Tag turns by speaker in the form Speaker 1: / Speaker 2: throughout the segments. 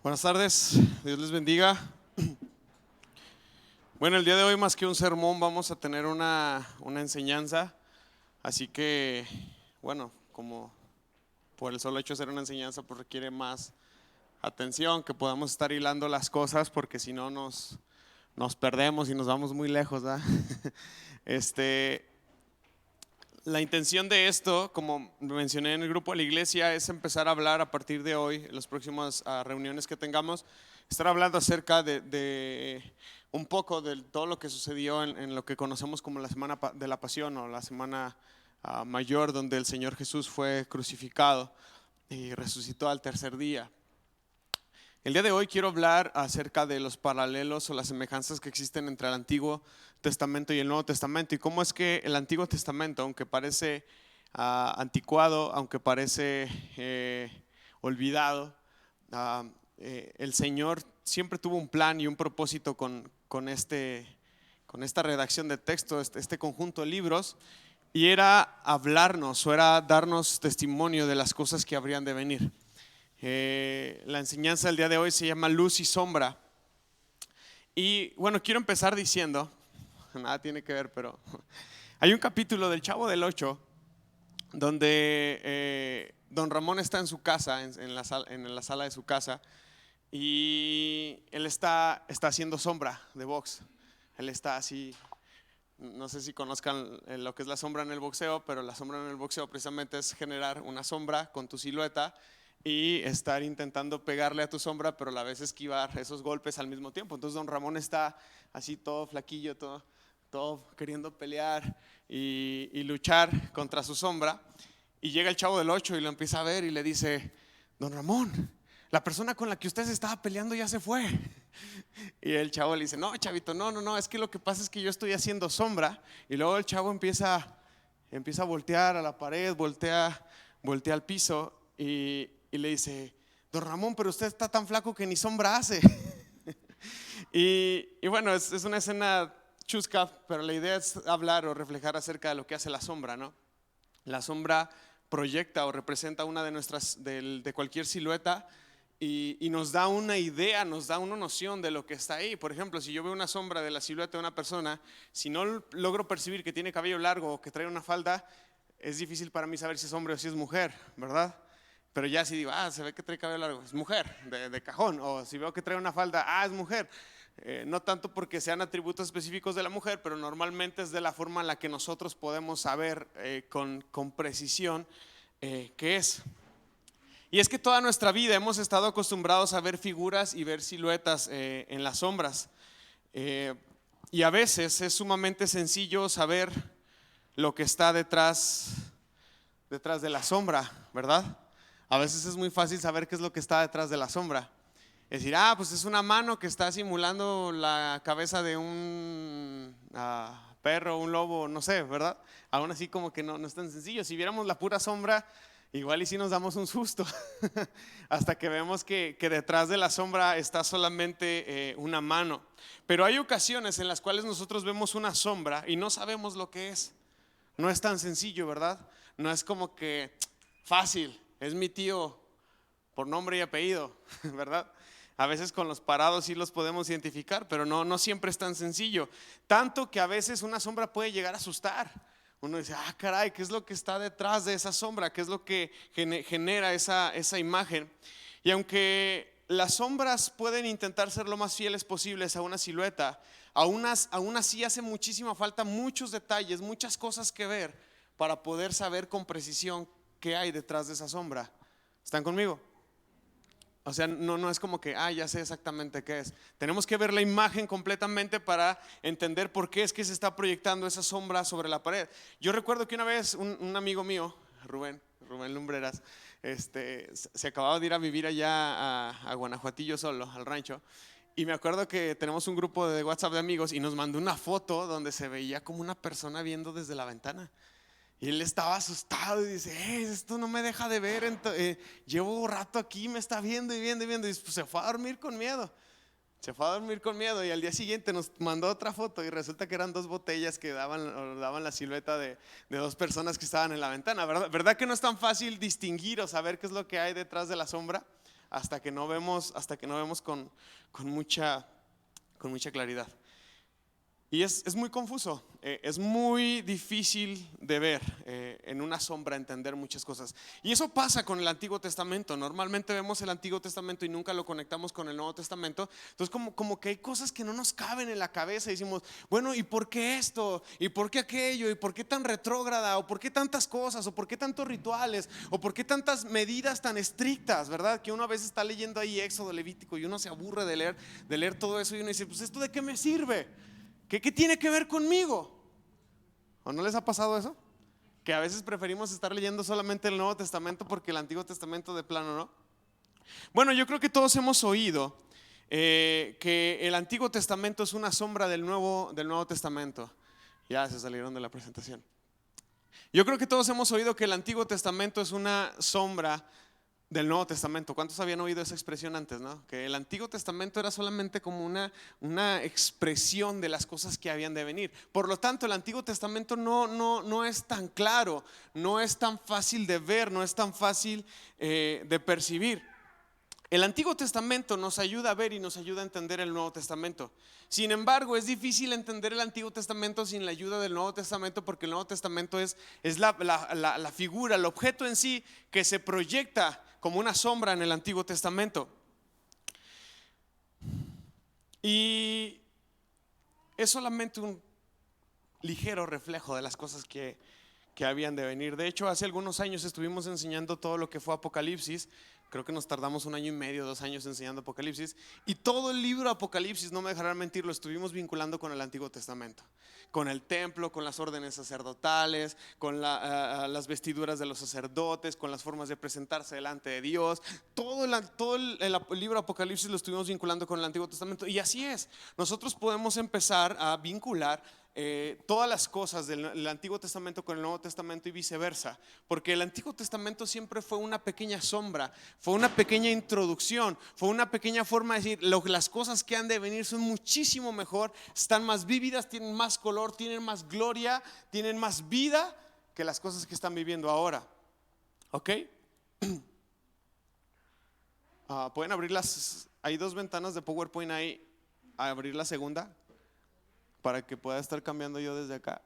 Speaker 1: Buenas tardes, Dios les bendiga. Bueno, el día de hoy más que un sermón vamos a tener una enseñanza, así que, bueno, como por el solo hecho de ser una enseñanza, pues requiere más atención, que podamos estar hilando las cosas, porque si no nos perdemos y nos vamos muy lejos, ¿verdad? La intención de esto, como mencioné en el grupo de la iglesia, es empezar a hablar a partir de hoy, en las próximas reuniones que tengamos, estar hablando acerca de un poco de todo lo que sucedió en lo que conocemos como la Semana de la Pasión o la Semana Mayor, donde el Señor Jesús fue crucificado y resucitó al tercer día. El día de hoy quiero hablar acerca de los paralelos o las semejanzas que existen entre el Antiguo Testamento y el Nuevo Testamento, y cómo es que el Antiguo Testamento, aunque parece anticuado, aunque parece olvidado, el Señor siempre tuvo un plan y un propósito con esta redacción de texto, este conjunto de libros, y era hablarnos o era darnos testimonio de las cosas que habrían de venir. La enseñanza del día de hoy se llama Luz y Sombra. Y bueno, quiero empezar diciendo, nada tiene que ver, pero hay un capítulo del Chavo del Ocho donde don Ramón está en su casa, en la sala de su casa, y él está haciendo sombra de box. Él está así, no sé si conozcan lo que es la sombra en el boxeo, pero la sombra en el boxeo precisamente es generar una sombra con tu silueta y estar intentando pegarle a tu sombra, pero a la vez esquivar esos golpes al mismo tiempo. Entonces don Ramón está así todo flaquillo, todo queriendo pelear y luchar contra su sombra, y llega el Chavo del Ocho y lo empieza a ver y le dice: don Ramón, la persona con la que usted se estaba peleando ya se fue. Y el Chavo le dice: no, chavito, no, es que lo que pasa es que yo estoy haciendo sombra. Y luego el Chavo empieza a voltear a la pared, voltea al piso y le dice: don Ramón, pero usted está tan flaco que ni sombra hace. Y bueno, es una escena chusca, pero la idea es hablar o reflejar acerca de lo que hace la sombra, ¿no? La sombra proyecta o representa una de cualquier silueta y nos da una idea, nos da una noción de lo que está ahí. Por ejemplo, si yo veo una sombra de la silueta de una persona, si no logro percibir que tiene cabello largo o que trae una falda, es difícil para mí saber si es hombre o si es mujer, ¿verdad? Pero ya si digo: se ve que trae cabello largo, es mujer, de cajón. O si veo que trae una falda, es mujer. No tanto porque sean atributos específicos de la mujer, pero normalmente es de la forma en la que nosotros podemos saber con precisión qué es. Y es que toda nuestra vida hemos estado acostumbrados a ver figuras y ver siluetas en las sombras. Y a veces es sumamente sencillo saber lo que está detrás de la sombra, ¿verdad? A veces es muy fácil saber qué es lo que está detrás de la sombra. Es decir, pues es una mano que está simulando la cabeza de un perro, un lobo, no sé, ¿verdad? Aún así como que no es tan sencillo. Si viéramos la pura sombra, igual y si nos damos un susto hasta que vemos que detrás de la sombra está solamente una mano. Pero hay ocasiones en las cuales nosotros vemos una sombra y no sabemos lo que es. No es tan sencillo, ¿verdad? No es como que fácil, es mi tío por nombre y apellido, ¿verdad? A veces con los parados sí los podemos identificar, pero no siempre es tan sencillo. Tanto que a veces una sombra puede llegar a asustar. Uno dice: caray, ¿qué es lo que está detrás de esa sombra? ¿Qué es lo que genera esa imagen? Y aunque las sombras pueden intentar ser lo más fieles posibles a una silueta, aún así hace muchísima falta muchos detalles, muchas cosas que ver para poder saber con precisión qué hay detrás de esa sombra. ¿Están conmigo? O sea, no es como que ya sé exactamente qué es. Tenemos que ver la imagen completamente para entender por qué es que se está proyectando esa sombra sobre la pared. Yo recuerdo que una vez un amigo mío, Rubén Lumbreras, se acababa de ir a vivir allá a Guanajuatillo solo, al rancho. Y me acuerdo que tenemos un grupo de WhatsApp de amigos y nos mandó una foto donde se veía como una persona viendo desde la ventana. Y él estaba asustado y dice: esto no me deja de ver, llevo un rato aquí, me está viendo y viendo y viendo. Y pues se fue a dormir con miedo. Y al día siguiente nos mandó otra foto y resulta que eran dos botellas que daban la silueta de dos personas que estaban en la ventana. ¿Verdad que no es tan fácil distinguir o saber qué es lo que hay detrás de la sombra? hasta que no vemos con mucha claridad. Y es muy confuso, es muy difícil de ver, en una sombra entender muchas cosas. Y eso pasa con el Antiguo Testamento. Normalmente vemos el Antiguo Testamento y nunca lo conectamos con el Nuevo Testamento. Entonces como que hay cosas que no nos caben en la cabeza y decimos, bueno, ¿y por qué esto? ¿Y por qué aquello? ¿Y por qué tan retrógrada? ¿O por qué tantas cosas? ¿O por qué tantos rituales? ¿O por qué tantas medidas tan estrictas? ¿Verdad? Que uno a veces está leyendo ahí Éxodo, Levítico y uno se aburre de leer todo eso y uno dice, pues ¿esto de qué me sirve? ¿Qué tiene que ver conmigo? ¿O no les ha pasado eso? Que a veces preferimos estar leyendo solamente el Nuevo Testamento porque el Antiguo Testamento de plano no. Bueno, yo creo que todos hemos oído, que el Antiguo Testamento es una sombra del Nuevo Testamento. Ya se salieron de la presentación. Yo creo que todos hemos oído que el Antiguo Testamento es una sombra del Nuevo Testamento. ¿Cuántos habían oído esa expresión antes, no? Que el Antiguo Testamento era solamente como una expresión de las cosas que habían de venir. Por lo tanto, el Antiguo Testamento no es tan claro, no es tan fácil de ver, no es tan fácil de percibir. El Antiguo Testamento nos ayuda a ver y nos ayuda a entender el Nuevo Testamento. Sin embargo, es difícil entender el Antiguo Testamento sin la ayuda del Nuevo Testamento, porque el Nuevo Testamento es la figura, el objeto en sí que se proyecta como una sombra en el Antiguo Testamento. Y es solamente un ligero reflejo de las cosas que habían de venir. De hecho, hace algunos años estuvimos enseñando todo lo que fue Apocalipsis. Creo que nos tardamos 1 año y medio, 2 años enseñando Apocalipsis. Y todo el libro Apocalipsis, no me dejarán mentir, lo estuvimos vinculando con el Antiguo Testamento. Con el templo, con las órdenes sacerdotales, con las vestiduras de los sacerdotes, con las formas de presentarse delante de Dios. Todo el libro Apocalipsis lo estuvimos vinculando con el Antiguo Testamento. Y así es, nosotros podemos empezar a vincular todas las cosas del Antiguo Testamento con el Nuevo Testamento y viceversa, porque el Antiguo Testamento siempre fue una pequeña sombra, fue una pequeña introducción, fue una pequeña forma de decir, las cosas que han de venir son muchísimo mejor, están más vívidas, tienen más color, tienen más gloria, tienen más vida que las cosas que están viviendo ahora. ¿Ok? Pueden abrir hay 2 ventanas de PowerPoint ahí, abrir la segunda para que pueda estar cambiando yo desde acá.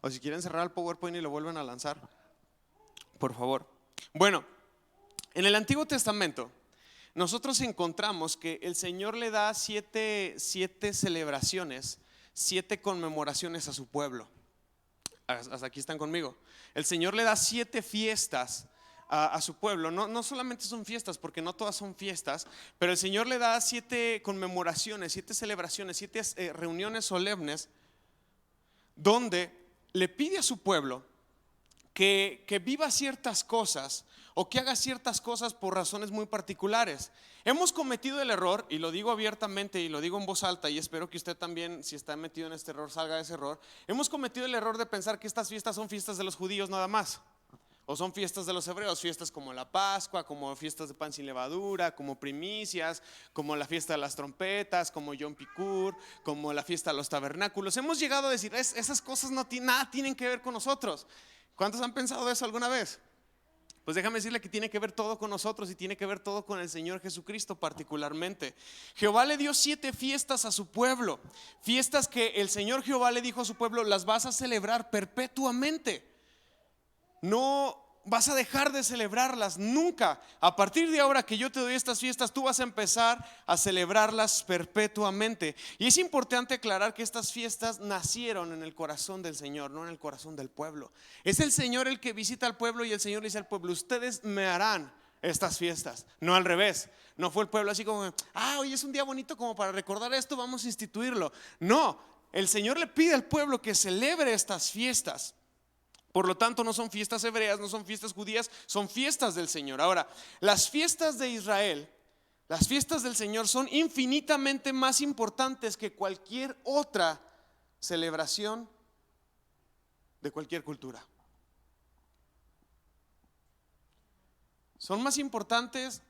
Speaker 1: O si quieren cerrar el PowerPoint y lo vuelven a lanzar, por favor. Bueno, en el Antiguo Testamento nosotros encontramos que el Señor le da 7 celebraciones, 7 conmemoraciones a su pueblo. Hasta aquí están conmigo. El Señor le da 7 fiestas a su pueblo. No solamente son fiestas, porque no todas son fiestas, pero el Señor le da 7 conmemoraciones, 7 celebraciones, 7 reuniones solemnes, donde le pide a su pueblo que viva ciertas cosas o que haga ciertas cosas por razones muy particulares. Hemos cometido el error, y lo digo abiertamente y lo digo en voz alta, y espero que usted también, si está metido en este error, salga de ese error. Hemos cometido el error de pensar que estas fiestas son fiestas de los judíos nada más, o son fiestas de los hebreos, fiestas como la Pascua, como fiestas de pan sin levadura, como primicias, como la fiesta de las trompetas, como Yom Kippur, como la fiesta de los tabernáculos. Hemos llegado a decir, esas cosas nada tienen que ver con nosotros. ¿Cuántos han pensado eso alguna vez? Pues déjame decirle que tiene que ver todo con nosotros y tiene que ver todo con el Señor Jesucristo particularmente. Jehová le dio 7 fiestas a su pueblo, fiestas que el Señor Jehová le dijo a su pueblo, las vas a celebrar perpetuamente. No vas a dejar de celebrarlas nunca. A partir de ahora que yo te doy estas fiestas, tú vas a empezar a celebrarlas perpetuamente. Y es importante aclarar que estas fiestas nacieron en el corazón del Señor, no en el corazón del pueblo. Es el Señor el que visita al pueblo y el Señor le dice al pueblo, ustedes me harán estas fiestas, no al revés. No fue el pueblo así como, hoy es un día bonito como para recordar esto, vamos a instituirlo. No, el Señor le pide al pueblo que celebre estas fiestas. Por lo tanto, no son fiestas hebreas, no son fiestas judías, son fiestas del Señor. Ahora, las fiestas de Israel, las fiestas del Señor son infinitamente más importantes que cualquier otra celebración de cualquier cultura. Son más importantes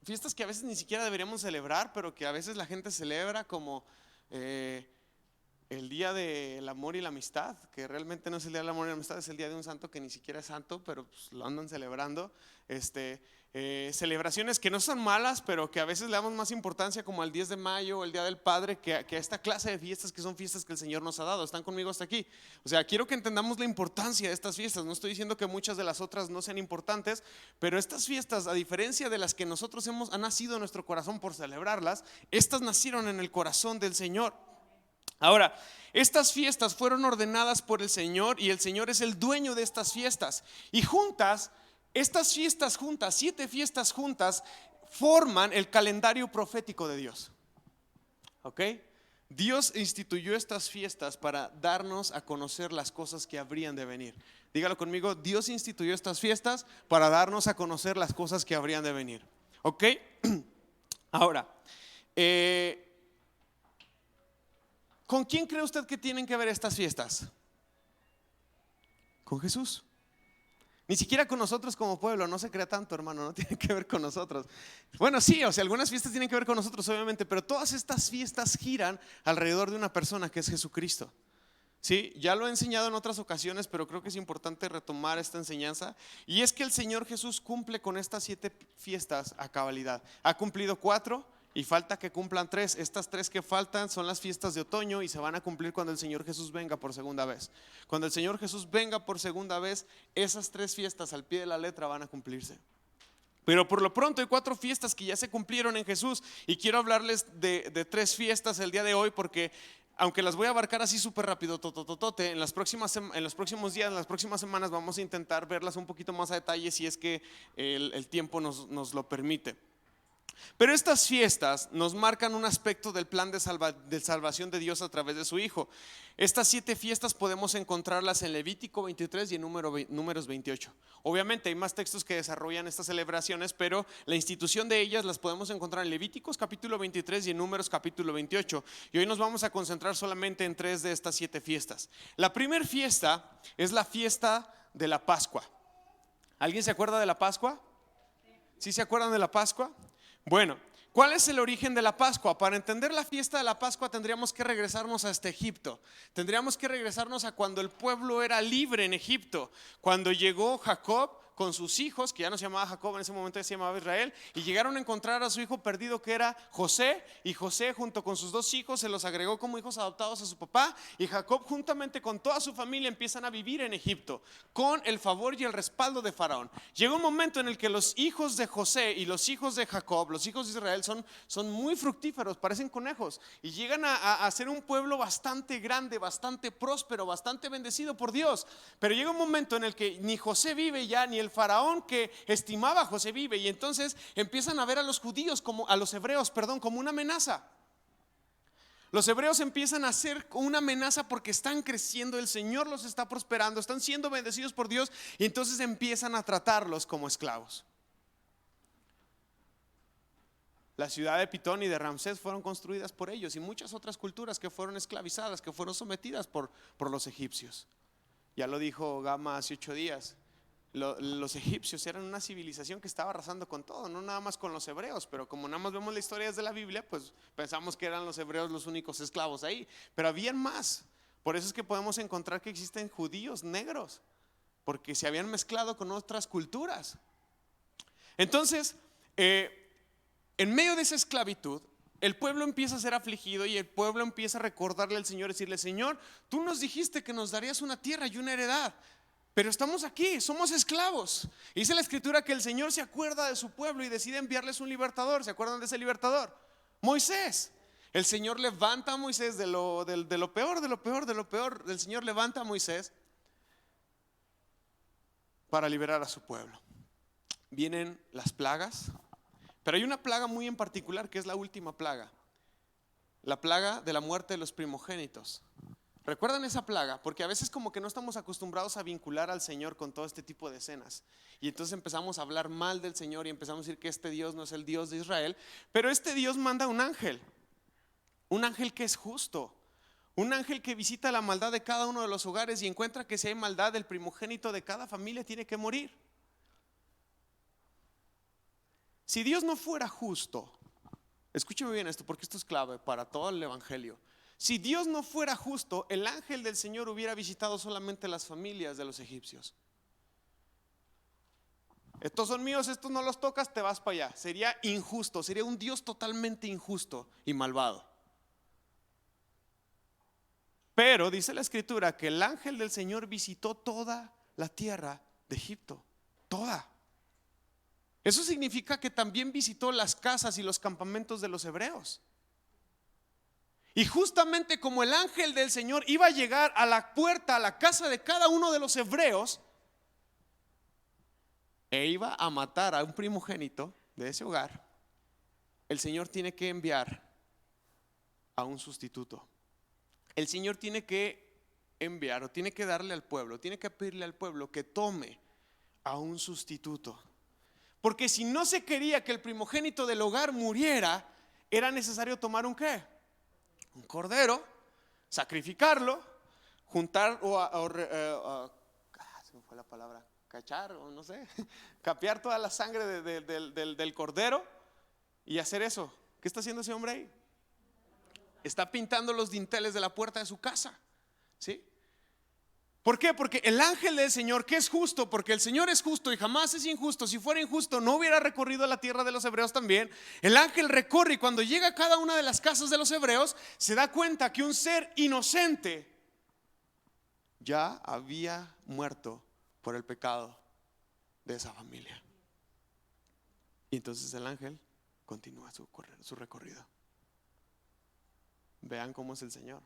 Speaker 1: fiestas que a veces ni siquiera deberíamos celebrar, pero que a veces la gente celebra, como el día del amor y la amistad, que realmente no es el día del amor y la amistad, es el día de un santo que ni siquiera es santo, pero pues lo andan celebrando. Celebraciones que no son malas, pero que a veces le damos más importancia, como el 10 de mayo o el Día del Padre, que a esta clase de fiestas, que son fiestas que el Señor nos ha dado. ¿Están conmigo hasta aquí? O sea, quiero que entendamos la importancia de estas fiestas. No estoy diciendo que muchas de las otras no sean importantes, pero estas fiestas, a diferencia de las que nosotros ha nacido en nuestro corazón por celebrarlas, estas nacieron en el corazón del Señor. Ahora, estas fiestas fueron ordenadas por el Señor, y el Señor es el dueño de estas fiestas. Y juntas, estas fiestas juntas, 7 fiestas juntas, forman el calendario profético de Dios. ¿Ok? Dios instituyó estas fiestas para darnos a conocer las cosas que habrían de venir. Dígalo conmigo: Dios instituyó estas fiestas para darnos a conocer las cosas que habrían de venir. ¿Ok? Ahora, ¿con quién cree usted que tienen que ver estas fiestas? Con Jesús. Ni siquiera con nosotros como pueblo, no se crea tanto, hermano, no tiene que ver con nosotros. Bueno, sí, o sea, algunas fiestas tienen que ver con nosotros, obviamente, pero todas estas fiestas giran alrededor de una persona, que es Jesucristo. Sí, ya lo he enseñado en otras ocasiones, pero creo que es importante retomar esta enseñanza. Y es que el Señor Jesús cumple con estas 7 fiestas a cabalidad. Ha cumplido 4 y falta que cumplan 3. Estas 3 que faltan son las fiestas de otoño, y se van a cumplir cuando el Señor Jesús venga por segunda vez. Cuando el Señor Jesús venga por segunda vez, esas 3 fiestas al pie de la letra van a cumplirse. Pero por lo pronto hay 4 fiestas que ya se cumplieron en Jesús, y quiero hablarles de 3 fiestas el día de hoy, porque aunque las voy a abarcar así súper rápido, en los próximos días, en las próximas semanas, vamos a intentar verlas un poquito más a detalle, si es que el tiempo nos lo permite. Pero estas fiestas nos marcan un aspecto del plan de salvación de Dios a través de su Hijo. Estas 7 fiestas podemos encontrarlas en Levítico 23 y en Números 28. Obviamente hay más textos que desarrollan estas celebraciones, pero la institución de ellas las podemos encontrar en Levíticos capítulo 23 y en Números capítulo 28. Y hoy nos vamos a concentrar solamente en 3 de estas 7 fiestas. La primera fiesta es la fiesta de la Pascua. ¿Alguien se acuerda de la Pascua? ¿Sí se acuerdan de la Pascua? Bueno, ¿cuál es el origen de la Pascua? Para entender la fiesta de la Pascua tendríamos que regresarnos hasta Egipto. Tendríamos que regresarnos a cuando el pueblo era libre en Egipto. Cuando llegó Jacob con sus hijos, que ya no se llamaba Jacob, en ese momento ya se llamaba Israel, y llegaron a encontrar a su hijo perdido, que era José. Y José, junto con sus 2 hijos, se los agregó como hijos adoptados a su papá. Y Jacob, juntamente con toda su familia, empiezan a vivir en Egipto con el favor y el respaldo de Faraón. Llegó un momento en el que los hijos de José y los hijos de Jacob, los hijos de Israel, son muy fructíferos, parecen conejos, y llegan a ser un pueblo bastante grande, bastante próspero, bastante bendecido por Dios. Pero llega un momento en el que ni José vive ya, ni el Faraón que estimaba a José vive, y entonces empiezan a ver a los judíos, a los hebreos, como una amenaza. Los hebreos empiezan a ser una amenaza porque están creciendo, el Señor los está prosperando, están siendo bendecidos por Dios, y entonces empiezan a tratarlos como esclavos. La ciudad de Pitón y de Ramsés fueron construidas por ellos, y muchas otras culturas que fueron esclavizadas, que fueron sometidas por los egipcios. Ya lo dijo Gama hace 8 días. Los egipcios eran una civilización que estaba arrasando con todo, no nada más con los hebreos, pero como nada más vemos la historia desde la Biblia, pues pensamos que eran los hebreos los únicos esclavos ahí, pero habían más. Por eso es que podemos encontrar que existen judíos negros, porque se habían mezclado con otras culturas. Entonces, en medio de esa esclavitud, el pueblo empieza a ser afligido, y el pueblo empieza a recordarle al Señor, decirle: Señor, tú nos dijiste que nos darías una tierra y una heredad, pero estamos aquí, somos esclavos. Y dice la Escritura que el Señor se acuerda de su pueblo y decide enviarles un libertador. ¿Se acuerdan de ese libertador? Moisés. El Señor levanta a Moisés de lo peor, de lo peor, de lo peor. El Señor levanta a Moisés para liberar a su pueblo. Vienen las plagas, pero hay una plaga muy en particular, que es la última plaga, la plaga de la muerte de los primogénitos. ¿Recuerdan esa plaga? Porque a veces como que no estamos acostumbrados a vincular al Señor con todo este tipo de escenas, y entonces empezamos a hablar mal del Señor y empezamos a decir que este Dios no es el Dios de Israel. Pero este Dios manda un ángel que es justo, un ángel que visita la maldad de cada uno de los hogares y encuentra que si hay maldad, el primogénito de cada familia tiene que morir. Si Dios no fuera justo, escúcheme bien esto porque esto es clave para todo el evangelio. Si Dios no fuera justo, el ángel del Señor hubiera visitado solamente las familias de los egipcios. Estos son míos, estos no los tocas, te vas para allá. Sería injusto, sería un Dios totalmente injusto y malvado. Pero dice la escritura que el ángel del Señor visitó toda la tierra de Egipto, toda. Eso significa que también visitó las casas y los campamentos de los hebreos. Y justamente como el ángel del Señor iba a llegar a la puerta, a la casa de cada uno de los hebreos, e iba a matar a un primogénito de ese hogar, el Señor tiene que enviar a un sustituto. El Señor tiene que enviar o tiene que darle al pueblo, tiene que pedirle al pueblo que tome a un sustituto. Porque si no se quería que el primogénito del hogar muriera, era necesario tomar un ¿qué? Un cordero, sacrificarlo, juntar se me fue la palabra, cachar o no sé, capear toda la sangre del cordero y hacer eso. ¿Qué está haciendo ese hombre ahí? Está pintando los dinteles de la puerta de su casa, ¿sí? ¿Por qué? Porque el ángel del Señor, que es justo, porque el Señor es justo y jamás es injusto. Si fuera injusto no hubiera recorrido la tierra de los hebreos también. El ángel recorre y cuando llega a cada una de las casas de los hebreos se da cuenta que un ser inocente ya había muerto por el pecado de esa familia. Y entonces el ángel continúa su recorrido. Vean cómo es el Señor.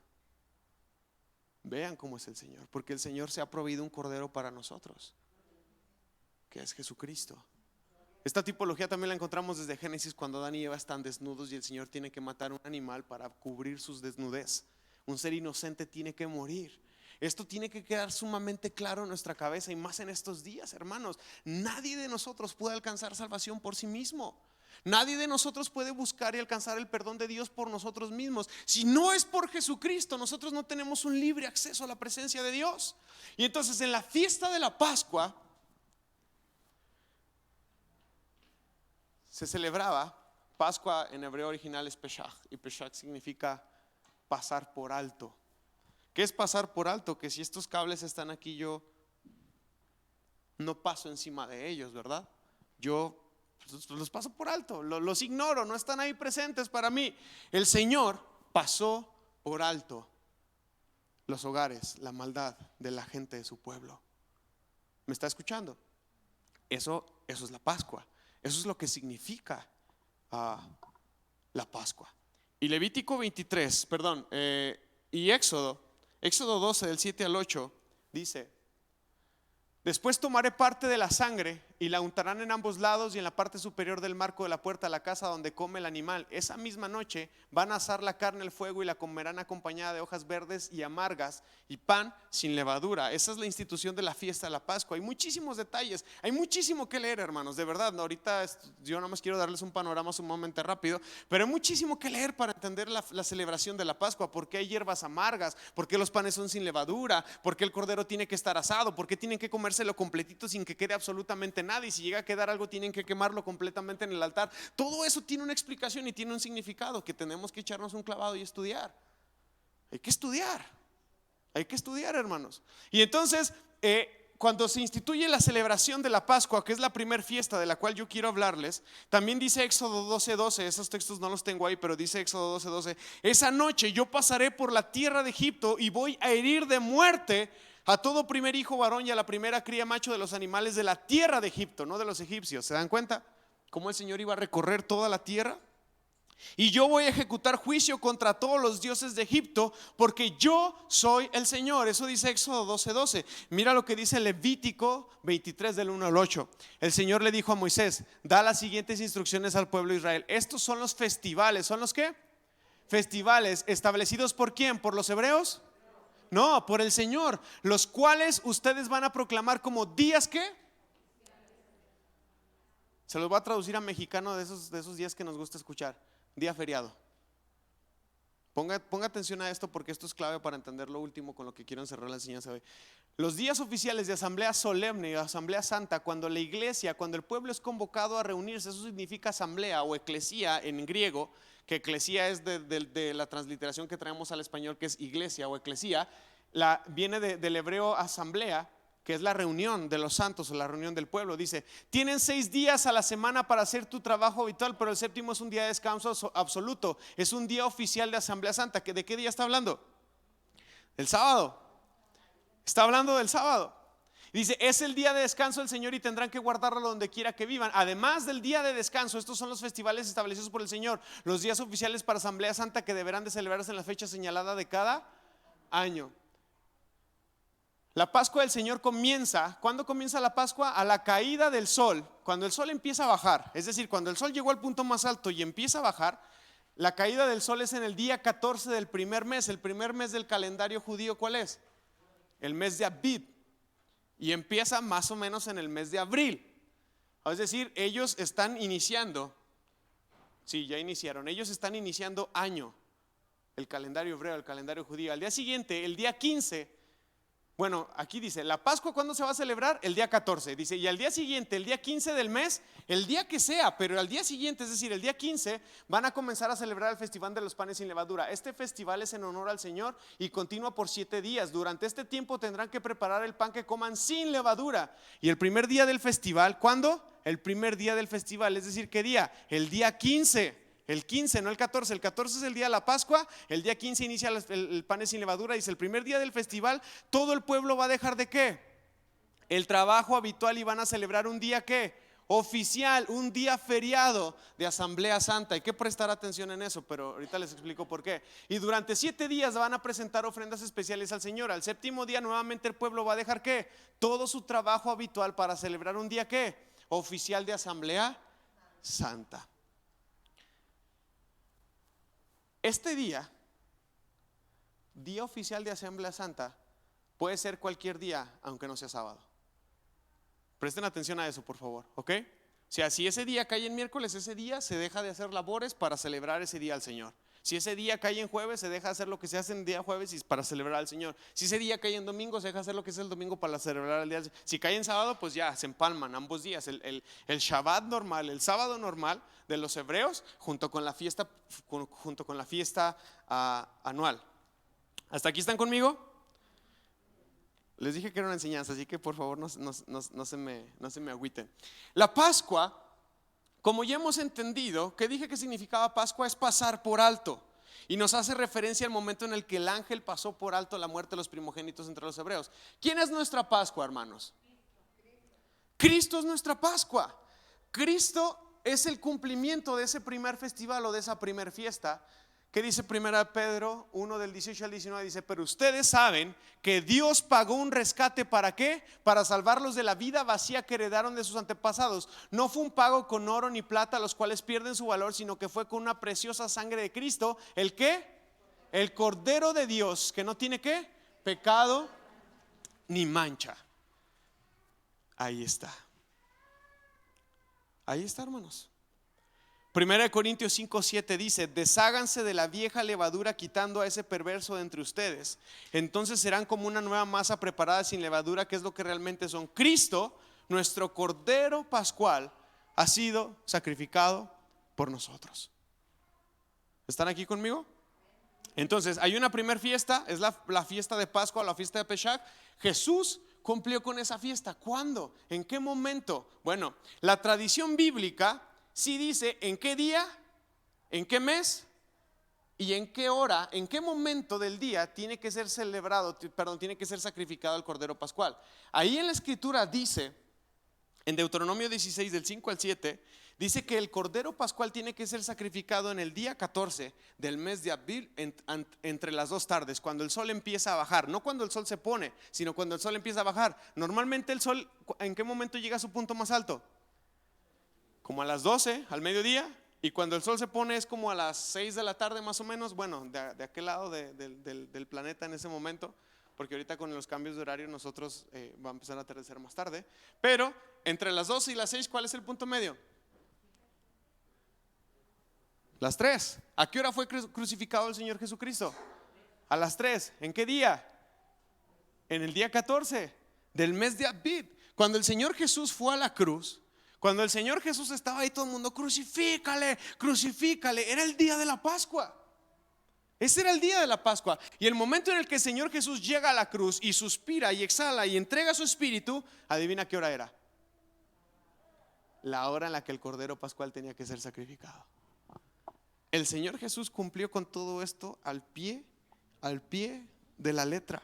Speaker 1: Vean cómo es el Señor, porque el Señor se ha proveído un cordero para nosotros, que es Jesucristo. Esta tipología también la encontramos desde Génesis, cuando Adán y Eva están desnudos y el Señor tiene que matar un animal para cubrir sus desnudez. Un ser inocente tiene que morir. Esto tiene que quedar sumamente claro en nuestra cabeza, y más en estos días, hermanos. Nadie de nosotros puede alcanzar salvación por sí mismo. Nadie de nosotros puede buscar y alcanzar el perdón de Dios por nosotros mismos. Si no es por Jesucristo, nosotros no tenemos un libre acceso a la presencia de Dios. Y entonces en la fiesta de la Pascua se celebraba, Pascua en hebreo original es Pesach, y Pesach significa pasar por alto. ¿Qué es pasar por alto? Que si estos cables están aquí, yo no paso encima de ellos, ¿verdad? Yo los paso por alto, los ignoro, no están ahí presentes para mí. El Señor pasó por alto los hogares, la maldad de la gente de su pueblo. ¿Me está escuchando? Eso es la Pascua. Eso es lo que significa la Pascua. Y Levítico 23, y Éxodo 12 del 7 al 8 dice: después tomaré parte de la sangre y la untarán en ambos lados y en la parte superior del marco de la puerta de la casa donde come el animal. Esa misma noche van a asar la carne al fuego y la comerán acompañada de hojas verdes y amargas y pan sin levadura. Esa es la institución de la fiesta de la Pascua. Hay muchísimos detalles, hay muchísimo que leer, hermanos, de verdad. Ahorita yo nada más quiero darles un panorama sumamente rápido, pero hay muchísimo que leer para entender la celebración de la Pascua. ¿Por qué hay hierbas amargas? ¿Por qué los panes son sin levadura? ¿Por qué el cordero tiene que estar asado? ¿Por qué tienen que comérselo completito sin que quede absolutamente nada? Y si llega a quedar algo, tienen que quemarlo completamente en el altar. Todo eso tiene una explicación y tiene un significado que tenemos que echarnos un clavado y estudiar. Hay que estudiar, hermanos. Y entonces cuando se instituye la celebración de la Pascua, que es la primera fiesta de la cual yo quiero hablarles, también dice Éxodo 12:12, esos textos no los tengo ahí, pero dice Éxodo 12:12: esa noche yo pasaré por la tierra de Egipto y voy a herir de muerte a todo primer hijo varón y a la primera cría macho de los animales de la tierra de Egipto, no de los egipcios. ¿Se dan cuenta cómo el Señor iba a recorrer toda la tierra? Y yo voy a ejecutar juicio contra todos los dioses de Egipto, porque yo soy el Señor. Eso dice Éxodo 12:12. Mira lo que dice Levítico 23 del 1 al 8. El Señor le dijo a Moisés: da las siguientes instrucciones al pueblo de Israel. Estos son los festivales. ¿Son los qué? Festivales establecidos por ¿quién? ¿Por los hebreos? No, por el Señor, los cuales ustedes van a proclamar como días ¿qué? Se los voy a traducir a mexicano de esos días que nos gusta escuchar. Día feriado. Ponga atención a esto porque esto es clave para entender lo último con lo que quiero encerrar la enseñanza de hoy. Los días oficiales de asamblea solemne y asamblea santa, cuando la iglesia, cuando el pueblo es convocado a reunirse, eso significa asamblea o eclesía en griego, que eclesía es de la transliteración que traemos al español, que es iglesia o eclesía, viene del hebreo asamblea, que es la reunión de los santos o la reunión del pueblo. Dice, tienen 6 días a la semana para hacer tu trabajo habitual, pero el séptimo es un día de descanso absoluto, es un día oficial de asamblea santa. ¿De qué día está hablando? El sábado. Está hablando del sábado. Dice, es el día de descanso del Señor y tendrán que guardarlo donde quiera que vivan. Además del día de descanso, estos son los festivales establecidos por el Señor, los días oficiales para asamblea santa que deberán de celebrarse en la fecha señalada de cada año. La Pascua del Señor comienza, ¿cuándo comienza la Pascua? A la caída del sol, cuando el sol empieza a bajar. Es decir, cuando el sol llegó al punto más alto y empieza a bajar, la caída del sol es en el día 14 del primer mes. El primer mes del calendario judío, ¿cuál es? El mes de Abib. Y empieza más o menos en el mes de abril. Es decir, ellos están iniciando, sí, ya iniciaron, ellos están iniciando año, el calendario hebreo, el calendario judío. Al día siguiente, el día 15, bueno, aquí dice, la Pascua, ¿cuándo se va a celebrar? El día 14, dice, y al día siguiente, el día 15 del mes, el día que sea, pero al día siguiente, es decir, el día 15, van a comenzar a celebrar el festival de los panes sin levadura. Este festival es en honor al Señor y continúa por 7 días. Durante este tiempo tendrán que preparar el pan que coman sin levadura. Y el primer día del festival, ¿cuándo? El primer día del festival, es decir, ¿qué día? El día 15. El 15, no el 14. El 14 es el día de la Pascua. El día 15 inicia el pan sin levadura. Dice, el primer día del festival, todo el pueblo va a dejar de ¿qué? El trabajo habitual y van a celebrar un día ¿qué? Oficial, un día feriado de asamblea santa. Hay que prestar atención en eso, pero ahorita les explico por qué. Y durante 7 días van a presentar ofrendas especiales al Señor. Al séptimo día nuevamente el pueblo va a dejar ¿qué? Todo su trabajo habitual para celebrar un día ¿qué? Oficial de asamblea santa. Este día oficial de Asamblea Santa, puede ser cualquier día, aunque no sea sábado. Presten atención a eso, por favor, ¿ok? O sea, si ese día cae en miércoles, ese día se deja de hacer labores para celebrar ese día al Señor. Si ese día cae en jueves, se deja de hacer lo que se hace en día jueves y para celebrar al Señor. Si ese día cae en domingo, se deja de hacer lo que es el domingo para celebrar el día del Señor. Si cae en sábado, pues ya se empalman ambos días. El Shabbat normal, el sábado normal de los hebreos, junto con la fiesta anual. ¿Hasta aquí están conmigo? Les dije que era una enseñanza, así que por favor no se me agüiten. La Pascua, como ya hemos entendido, que dije que significaba Pascua, es pasar por alto. Y nos hace referencia al momento en el que el ángel pasó por alto la muerte de los primogénitos entre los hebreos. ¿Quién es nuestra Pascua, hermanos? Cristo es nuestra Pascua. Cristo es el cumplimiento de ese primer festival o de esa primer fiesta. ¿Qué dice 1 Pedro 1 del 18 al 19? Dice, pero ustedes saben que Dios pagó un rescate, ¿para qué? Para salvarlos de la vida vacía que heredaron de sus antepasados. No fue un pago con oro ni plata, los cuales pierden su valor, sino que fue con una preciosa sangre de Cristo. ¿El qué? El Cordero de Dios, que no tiene ¿qué? Pecado ni mancha. Ahí está. Ahí está, hermanos. 1 Corintios 5:7 dice, desháganse de la vieja levadura quitando a ese perverso de entre ustedes. Entonces serán como una nueva masa preparada sin levadura, que es lo que realmente son. Cristo, nuestro Cordero Pascual, ha sido sacrificado por nosotros. ¿Están aquí conmigo? Entonces hay una primera fiesta, es la fiesta de Pascua, la fiesta de Pesach. Jesús cumplió con esa fiesta. ¿Cuándo? ¿En qué momento? Bueno, la tradición bíblica sí dice en qué día, en qué mes y en qué hora, en qué momento del día tiene que ser tiene que ser sacrificado el Cordero Pascual. Ahí en la escritura dice, en Deuteronomio 16 del 5 al 7, dice que el Cordero Pascual tiene que ser sacrificado en el día 14 del mes de abril, entre las 2 tardes, cuando el sol empieza a bajar. No cuando el sol se pone, sino cuando el sol empieza a bajar. Normalmente el sol, ¿en qué momento llega a su punto más alto? Como a las 12, al mediodía, y cuando el sol se pone es como a las 6 de la tarde más o menos. Bueno, de aquel lado del planeta en ese momento, porque ahorita con los cambios de horario nosotros va a empezar a atardecer más tarde. Pero entre las 12 y las 6, ¿cuál es el punto medio? Las 3. ¿A qué hora fue crucificado el Señor Jesucristo? A las 3. ¿En qué día? En el día 14 del mes de Abib. Cuando el Señor Jesús fue a la cruz, cuando el Señor Jesús estaba ahí, todo el mundo, crucifícale, crucifícale. Era el día de la Pascua. Ese era el día de la Pascua. Y el momento en el que el Señor Jesús llega a la cruz y suspira y exhala y entrega su espíritu, adivina qué hora era. La hora en la que el Cordero Pascual tenía que ser sacrificado. El Señor Jesús cumplió con todo esto al pie de la letra.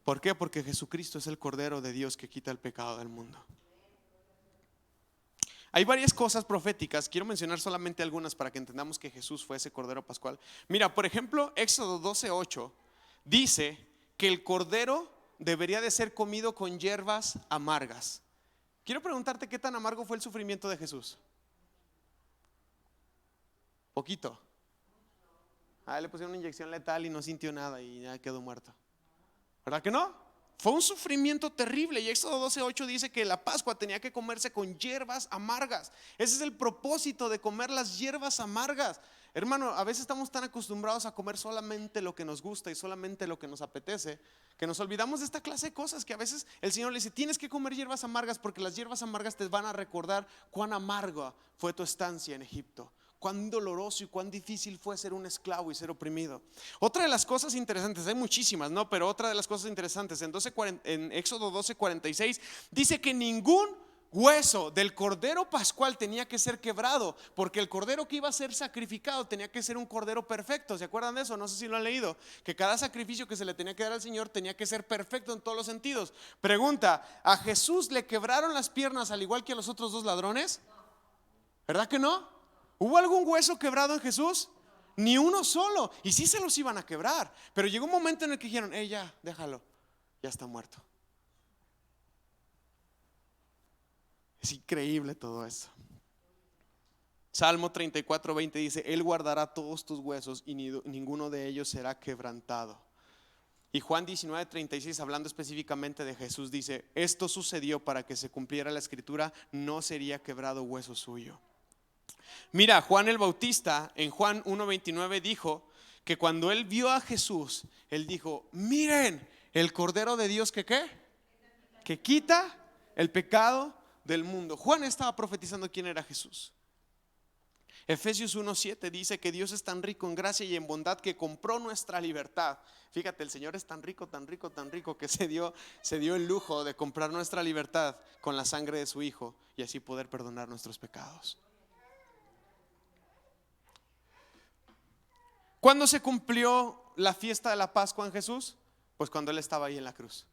Speaker 1: ¿Por qué? Porque Jesucristo es el Cordero de Dios que quita el pecado del mundo. Hay varias cosas proféticas, quiero mencionar solamente algunas para que entendamos que Jesús fue ese Cordero Pascual. Mira, por ejemplo, Éxodo 12:8 dice que el Cordero debería de ser comido con hierbas amargas. Quiero preguntarte, ¿qué tan amargo fue el sufrimiento de Jesús? Poquito. Le pusieron una inyección letal y no sintió nada y ya quedó muerto. ¿Verdad que no? Fue un sufrimiento terrible. Y Éxodo 12:8 dice que la Pascua tenía que comerse con hierbas amargas. Ese es el propósito de comer las hierbas amargas. Hermano, a veces estamos tan acostumbrados a comer solamente lo que nos gusta y solamente lo que nos apetece, que nos olvidamos de esta clase de cosas, que a veces el Señor le dice, tienes que comer hierbas amargas, porque las hierbas amargas te van a recordar cuán amarga fue tu estancia en Egipto, cuán doloroso y cuán difícil fue ser un esclavo y ser oprimido. Otra de las cosas interesantes, hay muchísimas, ¿no? Pero otra de las cosas interesantes, en Éxodo 12:46 dice que ningún hueso del Cordero Pascual tenía que ser quebrado, porque el Cordero que iba a ser sacrificado tenía que ser un Cordero perfecto. ¿Se acuerdan de eso? No sé si lo han leído, que cada sacrificio que se le tenía que dar al Señor tenía que ser perfecto en todos los sentidos. Pregunta, ¿a Jesús le quebraron las piernas al igual que a los otros dos ladrones? ¿Verdad que no? ¿Hubo algún hueso quebrado en Jesús? Ni uno solo. Y sí se los iban a quebrar, pero llegó un momento en el que dijeron, ya, déjalo, ya está muerto. Es increíble todo eso. Salmo 34:20 dice, Él guardará todos tus huesos y ninguno de ellos será quebrantado. Y Juan 19:36, hablando específicamente de Jesús, dice, esto sucedió para que se cumpliera la escritura, no sería quebrado hueso suyo. Mira, Juan el Bautista en Juan 1:29 dijo que cuando él vio a Jesús, él dijo, miren, el Cordero de Dios que quita el pecado del mundo. Juan estaba profetizando quién era Jesús. Efesios 1:7 dice que Dios es tan rico en gracia y en bondad que compró nuestra libertad. Fíjate, el Señor es tan rico, tan rico, tan rico que se dio el lujo de comprar nuestra libertad con la sangre de su Hijo y así poder perdonar nuestros pecados. ¿Cuándo se cumplió la fiesta de la Pascua en Jesús? Pues cuando Él estaba ahí en la cruz.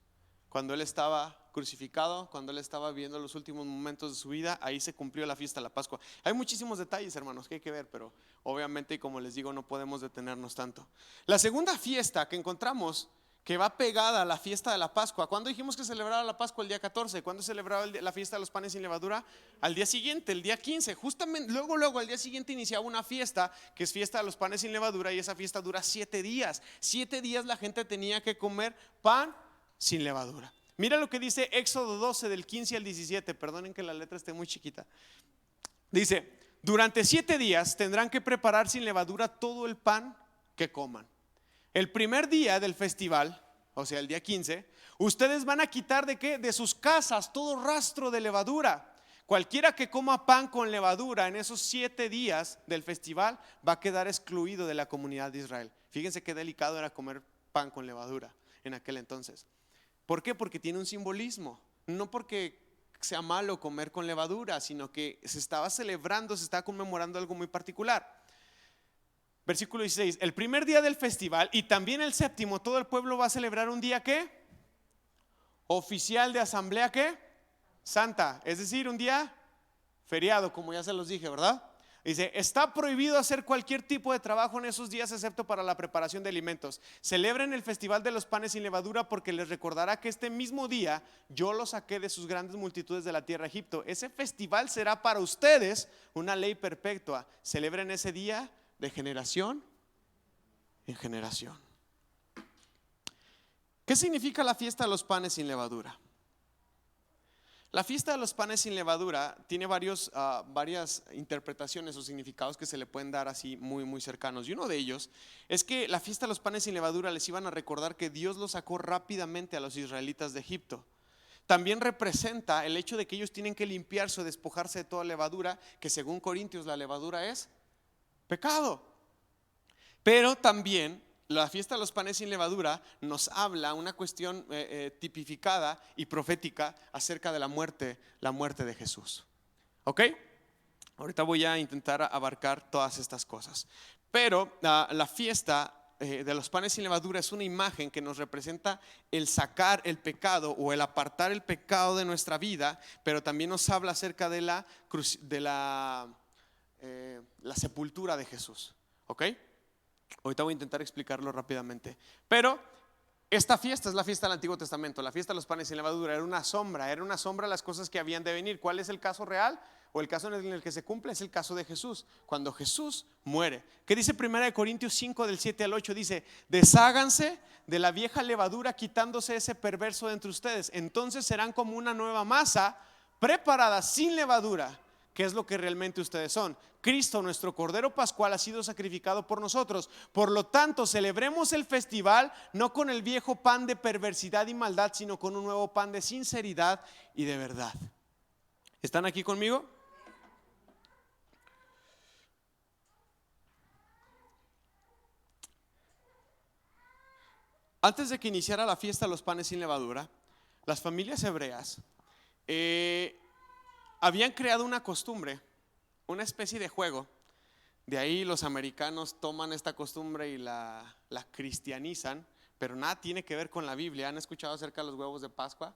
Speaker 1: Cuando Él estaba crucificado, cuando Él estaba viviendo los últimos momentos de su vida, ahí se cumplió la fiesta de la Pascua. Hay muchísimos detalles, hermanos, que hay que ver, pero obviamente, como les digo, no podemos detenernos tanto. La segunda fiesta que encontramos que va pegada a la fiesta de la Pascua. ¿Cuándo dijimos que celebraba la Pascua? El día 14. ¿Cuándo celebraba la fiesta de los panes sin levadura? Al día siguiente, el día 15. Justamente, luego al día siguiente iniciaba una fiesta, que es fiesta de los panes sin levadura, y esa fiesta dura 7 días. 7 días la gente tenía que comer pan sin levadura. Mira lo que dice Éxodo 12 del 15 al 17. Perdonen que la letra esté muy chiquita. Dice, durante 7 días tendrán que preparar sin levadura todo el pan que coman. El primer día del festival, o sea el día 15, ustedes van a quitar ¿de qué? De sus casas todo rastro de levadura. Cualquiera que coma pan con levadura en esos 7 días del festival va a quedar excluido de la comunidad de Israel. Fíjense qué delicado era comer pan con levadura en aquel entonces. ¿Por qué? Porque tiene un simbolismo. No porque sea malo comer con levadura, sino que se estaba celebrando, se estaba conmemorando algo muy particular. Versículo 16, el primer día del festival y también el séptimo, todo el pueblo va a celebrar un día ¿qué? Oficial de asamblea ¿qué? Santa, es decir, un día feriado, como ya se los dije, ¿verdad? Dice, está prohibido hacer cualquier tipo de trabajo en esos días excepto para la preparación de alimentos. Celebren el festival de los panes sin levadura porque les recordará que este mismo día yo los saqué de sus grandes multitudes de la tierra de Egipto. Ese festival será para ustedes una ley perpetua. Celebren ese día de generación en generación. ¿Qué significa la fiesta de los panes sin levadura? La fiesta de los panes sin levadura tiene varias interpretaciones o significados que se le pueden dar así muy, muy cercanos. Y uno de ellos es que la fiesta de los panes sin levadura les iban a recordar que Dios los sacó rápidamente a los israelitas de Egipto. También representa el hecho de que ellos tienen que limpiarse o despojarse de toda levadura, que según Corintios la levadura es pecado. Pero también la fiesta de los panes sin levadura nos habla una cuestión tipificada y profética acerca de la muerte de Jesús. ¿Ok? Ahorita voy a intentar abarcar todas estas cosas. Pero la fiesta de los panes sin levadura es una imagen que nos representa el sacar el pecado o el apartar el pecado de nuestra vida, pero también nos habla acerca de la sepultura de Jesús. ¿Ok? Ahorita voy a intentar explicarlo rápidamente. Pero esta fiesta es la fiesta del Antiguo Testamento. La fiesta de los panes sin levadura era una sombra de las cosas que habían de venir. ¿Cuál es el caso real? O el caso en el que se cumple es el caso de Jesús, cuando Jesús muere. ¿Qué dice 1 Corintios 5 del 7 al 8? Dice: desháganse de la vieja levadura, quitándose ese perverso de entre ustedes. Entonces serán como una nueva masa preparada sin levadura, que es lo que realmente ustedes son. Cristo, nuestro Cordero Pascual, ha sido sacrificado por nosotros. Por lo tanto, celebremos el festival no con el viejo pan de perversidad y maldad, sino con un nuevo pan de sinceridad y de verdad. ¿Están aquí conmigo? Antes de que iniciara la fiesta de los panes sin levadura, las familias hebreas habían creado una costumbre, una especie de juego. De ahí los americanos toman esta costumbre y la cristianizan, pero nada tiene que ver con la Biblia. ¿Han escuchado acerca de los huevos de Pascua?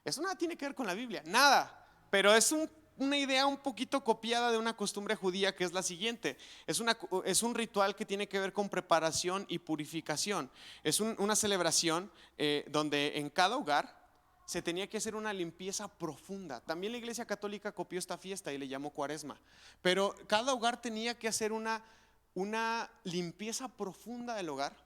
Speaker 1: Eso nada tiene que ver con la Biblia, nada. Pero es una idea un poquito copiada de una costumbre judía, que es la siguiente. Es un ritual que tiene que ver con preparación y purificación. Es una celebración donde en cada hogar se tenía que hacer una limpieza profunda. También la Iglesia Católica copió esta fiesta y le llamó Cuaresma. Pero cada hogar tenía que hacer una limpieza profunda del hogar.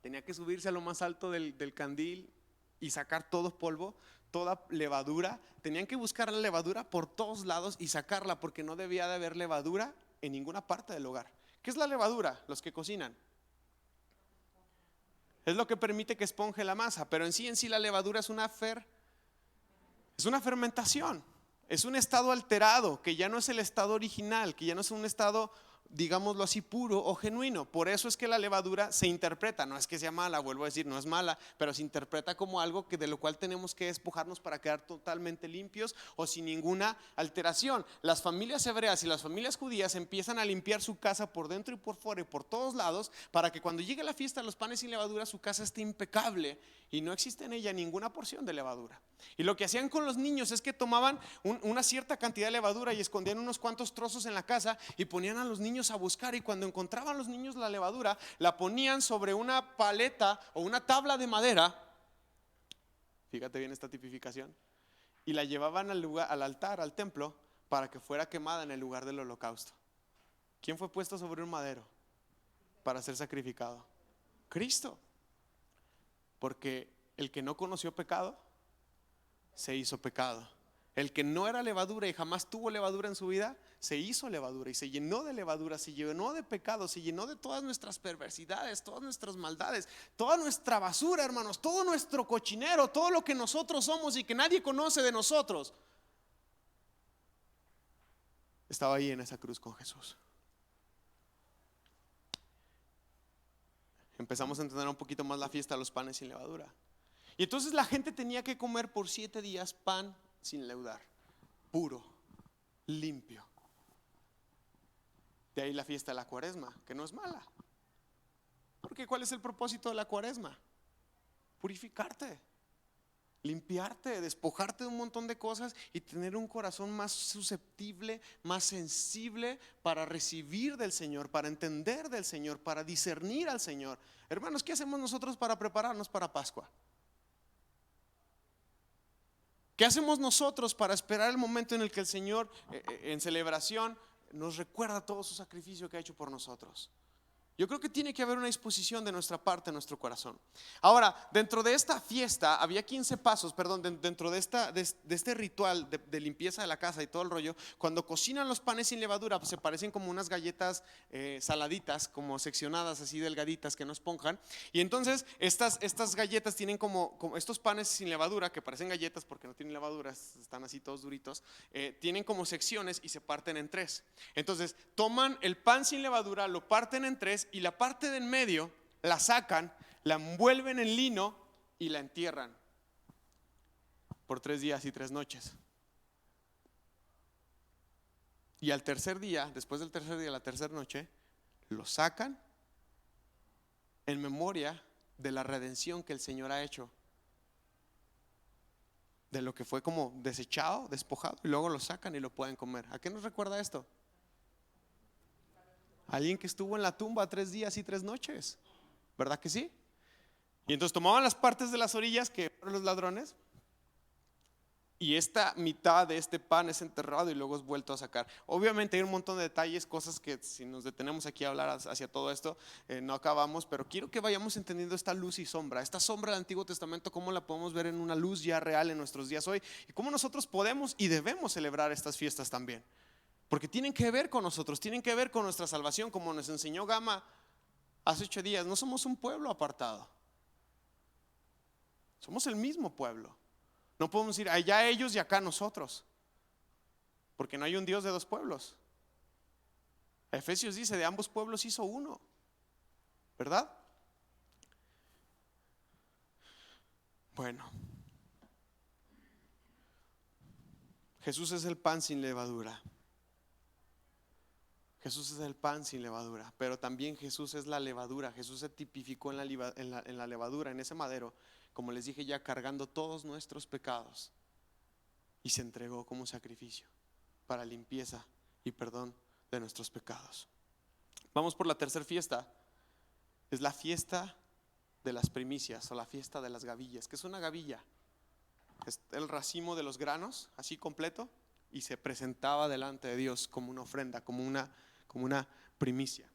Speaker 1: Tenía que subirse a lo más alto del candil y sacar todo polvo, toda levadura. Tenían que buscar la levadura por todos lados y sacarla, porque no debía de haber levadura en ninguna parte del hogar. ¿Qué es la levadura? Los que cocinan. Es lo que permite que esponje la masa, pero en sí la levadura es una fermentación, es un estado alterado, que ya no es el estado original, que ya no es un estado, digámoslo así, puro o genuino. Por eso es que la levadura se interpreta, no es que sea mala, vuelvo a decir, no es mala, pero se interpreta como algo de lo cual tenemos que despojarnos para quedar totalmente limpios o sin ninguna alteración. Las familias hebreas y las familias judías empiezan a limpiar su casa por dentro y por fuera y por todos lados, para que cuando llegue la fiesta de los panes sin levadura, su casa esté impecable y no existe en ella ninguna porción de levadura. Y lo que hacían con los niños es que tomaban una cierta cantidad de levadura y escondían unos cuantos trozos en la casa y ponían a los niños a buscar, y cuando encontraban los niños la levadura, la ponían sobre una paleta o una tabla de madera. Fíjate bien esta tipificación. Y la llevaban al altar, al templo, para que fuera quemada en el lugar del holocausto. ¿Quién fue puesto sobre un madero para ser sacrificado? Cristo. Porque el que no conoció pecado se hizo pecado. El que no era levadura y jamás tuvo levadura en su vida, se hizo levadura y se llenó de levadura, se llenó de pecado, se llenó de todas nuestras perversidades, todas nuestras maldades, toda nuestra basura, hermanos, todo nuestro cochinero, todo lo que nosotros somos y que nadie conoce de nosotros, estaba ahí en esa cruz con Jesús. Empezamos a entender un poquito más la fiesta de los panes sin levadura. Y entonces la gente tenía que comer por 7 días pan sin leudar, puro, limpio. De ahí la fiesta de la Cuaresma, que no es mala. Porque ¿cuál es el propósito de la Cuaresma? Purificarte, limpiarte, despojarte de un montón de cosas y tener un corazón más susceptible, más sensible para recibir del Señor, para entender del Señor, para discernir al Señor. Hermanos, ¿qué hacemos nosotros para prepararnos para Pascua? ¿Qué hacemos nosotros para esperar el momento en el que el Señor en celebración nos recuerda todo su sacrificio que ha hecho por nosotros? Yo creo que tiene que haber una disposición de nuestra parte, en nuestro corazón. Ahora, dentro de esta fiesta había 15 pasos, perdón, dentro de este ritual de limpieza de la casa y todo el rollo. Cuando cocinan los panes sin levadura, pues se parecen como unas galletas saladitas, como seccionadas así delgaditas que no esponjan. Y entonces estas galletas tienen como estos panes sin levadura, que parecen galletas porque no tienen levadura, están así todos duritos, tienen como secciones y se parten en tres. Entonces toman el pan sin levadura, lo parten en tres, y la parte de en medio la sacan, la envuelven en lino y la entierran por 3 días y 3 noches. Y al tercer día, después del tercer día, la tercera noche, lo sacan en memoria de la redención que el Señor ha hecho, de lo que fue como desechado, despojado, y luego lo sacan y lo pueden comer. ¿A qué nos recuerda esto? Alguien que estuvo en la tumba 3 días y 3 noches, ¿verdad que sí? Y entonces tomaban las partes de las orillas que fueron los ladrones, y esta mitad de este pan es enterrado y luego es vuelto a sacar. Obviamente hay un montón de detalles, cosas que si nos detenemos aquí a hablar hacia todo esto no acabamos, pero quiero que vayamos entendiendo esta luz y sombra, esta sombra del Antiguo Testamento, cómo la podemos ver en una luz ya real en nuestros días hoy, y cómo nosotros podemos y debemos celebrar estas fiestas también. Porque tienen que ver con nosotros, tienen que ver con nuestra salvación, como nos enseñó Gama hace 8 días. No somos un pueblo apartado, somos el mismo pueblo. No podemos ir allá ellos y acá nosotros, porque no hay un Dios de 2 pueblos. Efesios dice: de ambos pueblos hizo uno, ¿verdad? Bueno, Jesús es el pan sin levadura. Jesús es el pan sin levadura, pero también Jesús es la levadura. Jesús se tipificó en la levadura, en ese madero, como les dije ya, cargando todos nuestros pecados, y se entregó como sacrificio para limpieza y perdón de nuestros pecados. Vamos por la tercera fiesta. Es la fiesta de las primicias, o la fiesta de las gavillas. ¿Qué es una gavilla? Es el racimo de los granos, así completo, y se presentaba delante de Dios como una ofrenda, como una primicia.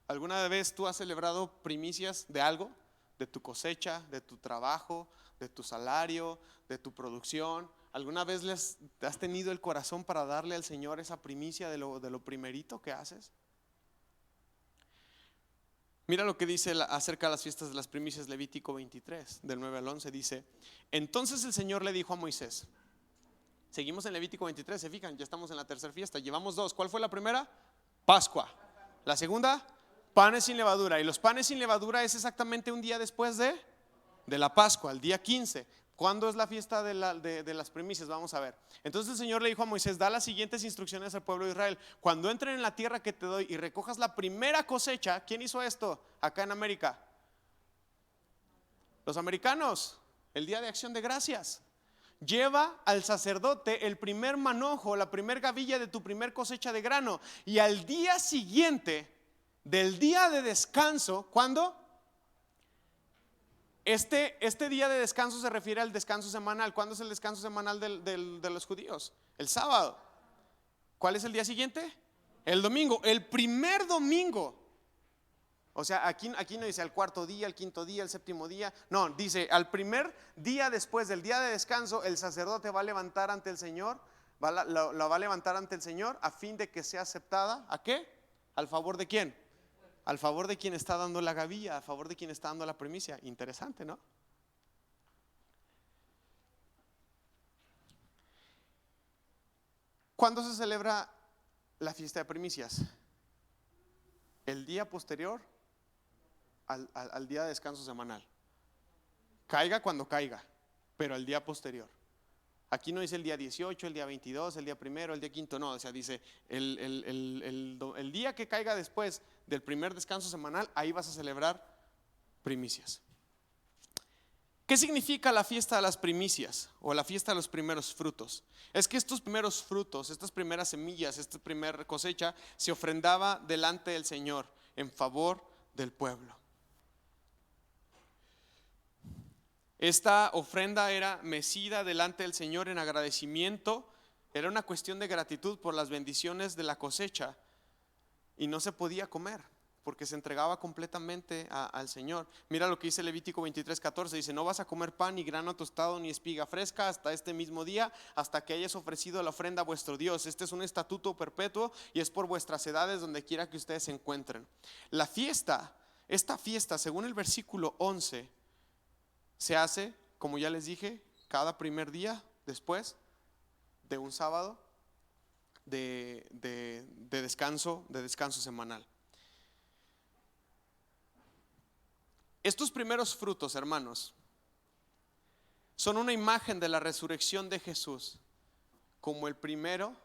Speaker 1: ¿Alguna vez tú has celebrado primicias de algo? De tu cosecha, de tu trabajo, de tu salario, de tu producción. ¿Alguna vez has tenido el corazón para darle al Señor esa primicia de lo primerito que haces? Mira lo que dice acerca de las fiestas de las primicias, Levítico 23, del 9 al 11, dice: entonces el Señor le dijo a Moisés. Seguimos en Levítico 23, se fijan, ya estamos en la tercera fiesta, llevamos 2. ¿Cuál fue la primera? Pascua. La segunda, panes sin levadura. Y los panes sin levadura es exactamente un día después de la Pascua, el día 15. ¿Cuándo es la fiesta de las primicias? Vamos a ver. Entonces el Señor le dijo a Moisés: da las siguientes instrucciones al pueblo de Israel. Cuando entren en la tierra que te doy y recojas la primera cosecha. ¿Quién hizo esto acá en América? Los americanos, el día de Acción de Gracias. Lleva al sacerdote el primer manojo, la primer gavilla de tu primer cosecha de grano, y al día siguiente del día de descanso. ¿Cuándo? Este día de descanso se refiere al descanso semanal. ¿Cuándo es el descanso semanal de los judíos? El sábado. ¿Cuál es el día siguiente? El domingo, el primer domingo. O sea, aquí no dice al cuarto día, al quinto día, al séptimo día. No, dice al primer día después del día de descanso, el sacerdote va a levantar ante el Señor, la va a levantar ante el Señor a fin de que sea aceptada. ¿A qué? ¿Al favor de quién? Al favor de quien está dando la gavilla, a favor de quien está dando la primicia. Interesante, ¿no? ¿Cuándo se celebra la fiesta de primicias? El día posterior al día de descanso semanal. Caiga cuando caiga, pero el día posterior. Aquí no dice el día 18, el día 22, el día primero, el día quinto, no. O sea, dice el día que caiga después del primer descanso semanal, ahí vas a celebrar primicias. ¿Qué significa la fiesta de las primicias o la fiesta de los primeros frutos? Es que estos primeros frutos, estas primeras semillas, esta primera cosecha se ofrendaba delante del Señor en favor del pueblo. Esta ofrenda era mecida delante del Señor en agradecimiento. Era una cuestión de gratitud por las bendiciones de la cosecha, y no se podía comer. porque se entregaba completamente al Señor. Mira lo que dice Levítico 23:14, dice: no vas a comer pan, ni grano tostado, ni espiga fresca hasta este mismo día, hasta que hayas ofrecido la ofrenda a vuestro Dios. Este es un estatuto perpetuo y es por vuestras edades donde quiera que ustedes se encuentren. Esta fiesta, según el versículo 11, se hace, como ya les dije, cada primer día después de un sábado de descanso semanal. Estos primeros frutos, hermanos, son una imagen de la resurrección de Jesús, como el primero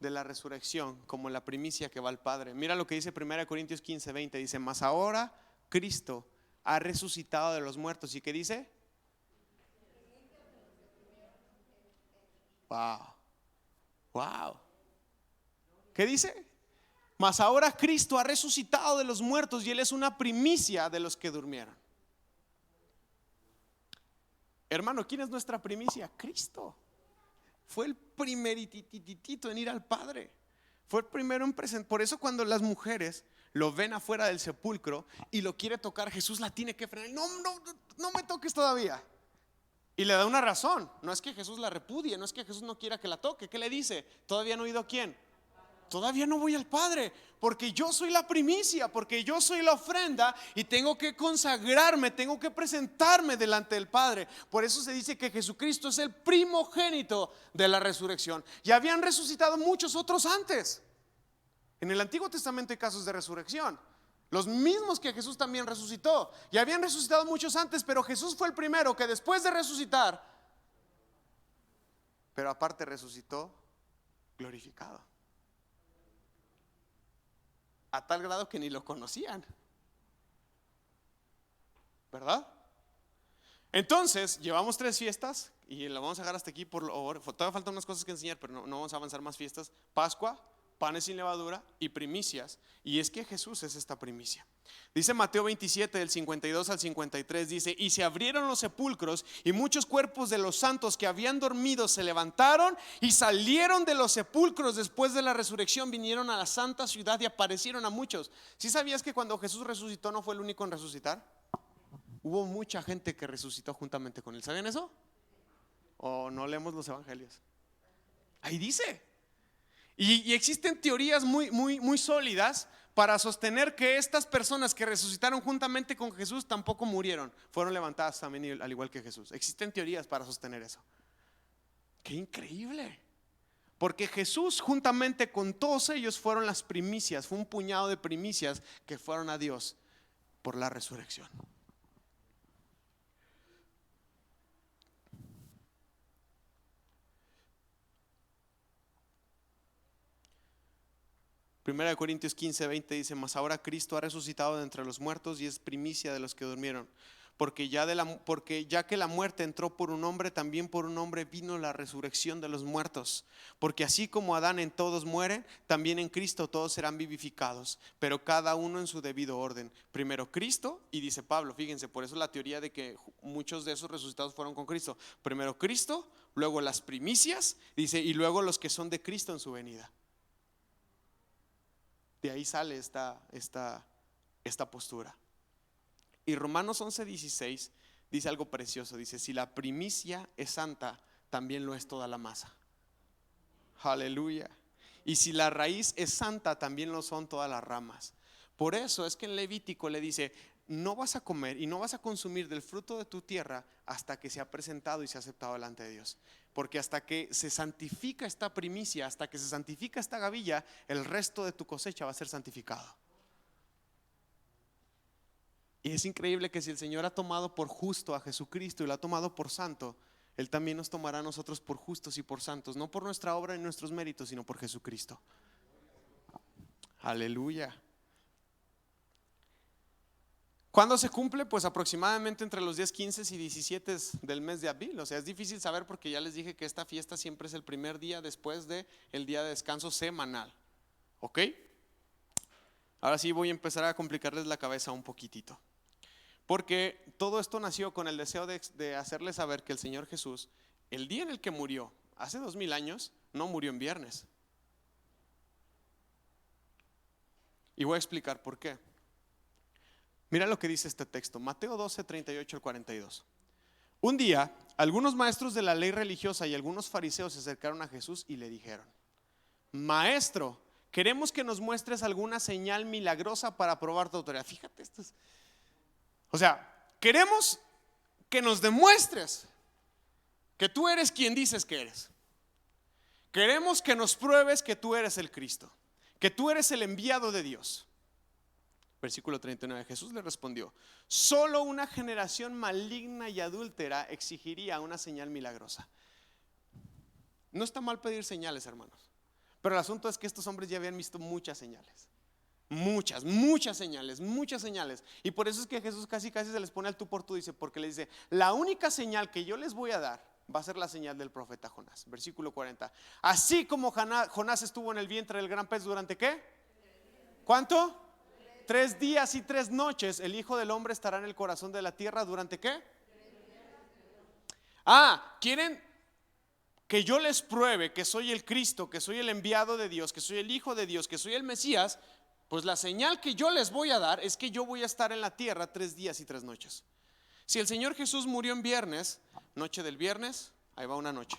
Speaker 1: de la resurrección, como la primicia que va al Padre. Mira lo que dice 1 Corintios 15:20, dice: mas ahora Cristo ha resucitado de los muertos. ¿Y qué dice? Wow. ¿Qué dice? Mas ahora Cristo ha resucitado de los muertos y Él es una primicia de los que durmieron. Hermano, ¿quién es nuestra primicia? Cristo. Fue el primerititito en ir al Padre. Fue el primero en presentar. Por eso cuando las mujeres lo ven afuera del sepulcro y lo quiere tocar, Jesús la tiene que frenar. No me toques todavía. Y le da una razón. No es que Jesús la repudie, no es que Jesús no quiera que la toque. ¿Qué le dice? Todavía no he ido a quién. Todavía no voy al Padre, porque yo soy la primicia, porque yo soy la ofrenda y tengo que consagrarme, tengo que presentarme delante del Padre. Por eso se dice que Jesucristo es el primogénito de la resurrección. Ya habían resucitado muchos otros antes. En el Antiguo Testamento hay casos de resurrección, los mismos que Jesús también resucitó. Ya habían resucitado muchos antes, pero Jesús fue el primero que después de resucitar, pero aparte resucitó glorificado, a tal grado que ni lo conocían, ¿verdad? Entonces llevamos 3 fiestas y la vamos a dejar hasta aquí por ahora. Todavía faltan unas cosas que enseñar, pero no vamos a avanzar más fiestas. Pascua, panes sin levadura y primicias. Y es que Jesús es esta primicia. Dice Mateo 27 del 52 al 53, dice: y se abrieron los sepulcros y muchos cuerpos de los santos que habían dormido se levantaron y salieron de los sepulcros después de la resurrección, vinieron a la santa ciudad y aparecieron a muchos. ¿Sí sabías que cuando Jesús resucitó no fue el único en resucitar? Hubo mucha gente que resucitó juntamente con él. ¿Sabían eso? ¿O no leemos los evangelios? Ahí dice. Y existen teorías muy sólidas para sostener que estas personas que resucitaron juntamente con Jesús tampoco murieron, fueron levantadas también al igual que Jesús. Existen teorías para sostener eso. ¡Qué increíble! Porque Jesús juntamente con todos ellos fueron las primicias. Fue un puñado de primicias que fueron a Dios por la resurrección. Primera de Corintios 15:20 dice: mas ahora Cristo ha resucitado de entre los muertos y es primicia de los que durmieron. Porque ya que la muerte entró por un hombre, también por un hombre vino la resurrección de los muertos. Porque así como Adán en todos muere, también en Cristo todos serán vivificados, pero cada uno en su debido orden. Primero Cristo, y dice Pablo, fíjense, por eso la teoría de que muchos de esos resucitados fueron con Cristo. Primero Cristo, luego las primicias, dice, y luego los que son de Cristo en su venida. De ahí sale esta postura. Y Romanos 11:16 dice algo precioso. Dice: si la primicia es santa, también lo es toda la masa. Aleluya. Y si la raíz es santa, también lo son todas las ramas. Por eso es que en Levítico le dice: no vas a comer y no vas a consumir del fruto de tu tierra hasta que sea presentado y sea aceptado delante de Dios. Porque hasta que se santifica esta primicia, hasta que se santifica esta gavilla, el resto de tu cosecha va a ser santificado. Y es increíble que si el Señor ha tomado por justo a Jesucristo y lo ha tomado por santo, Él también nos tomará a nosotros por justos y por santos, no por nuestra obra y nuestros méritos, sino por Jesucristo. Aleluya. ¿Cuándo se cumple? Pues aproximadamente entre los días 15 y 17 del mes de abril. O sea, es difícil saber porque ya les dije que esta fiesta siempre es el primer día después del día de descanso semanal. ¿Ok? Ahora sí voy a empezar a complicarles la cabeza un poquitito. Porque todo esto nació con el deseo de hacerles saber que el Señor Jesús, el día en el que murió, hace 2000 años, no murió en viernes. Y voy a explicar por qué. Mira lo que dice este texto, Mateo 12, 38 al 42. Un día, algunos maestros de la ley religiosa y algunos fariseos se acercaron a Jesús y le dijeron: Maestro, queremos que nos muestres alguna señal milagrosa para probar tu autoridad. Fíjate, queremos que nos demuestres que tú eres quien dices que eres. Queremos que nos pruebes que tú eres el Cristo, que tú eres el enviado de Dios. Versículo 39, Jesús le respondió: solo una generación maligna y adúltera exigiría una señal milagrosa. No está mal pedir señales, hermanos, pero el asunto es que estos hombres ya habían visto muchas señales. Muchas señales. Y por eso es que Jesús casi se les pone al tú por tú. Dice, porque les dice: la única señal que yo les voy a dar va a ser la señal del profeta Jonás. Versículo 40. Así como Jonás estuvo en el vientre del gran pez durante ¿qué? ¿Cuánto? 3 días y 3 noches, el Hijo del Hombre estará en el corazón de la tierra durante ¿qué? ¿Quieren que yo les pruebe que soy el Cristo, que soy el enviado de Dios, que soy el Hijo de Dios, que soy el Mesías? Pues la señal que yo les voy a dar es que yo voy a estar en la tierra 3 días y 3 noches. Si el Señor Jesús murió en viernes, noche del viernes, ahí va una noche.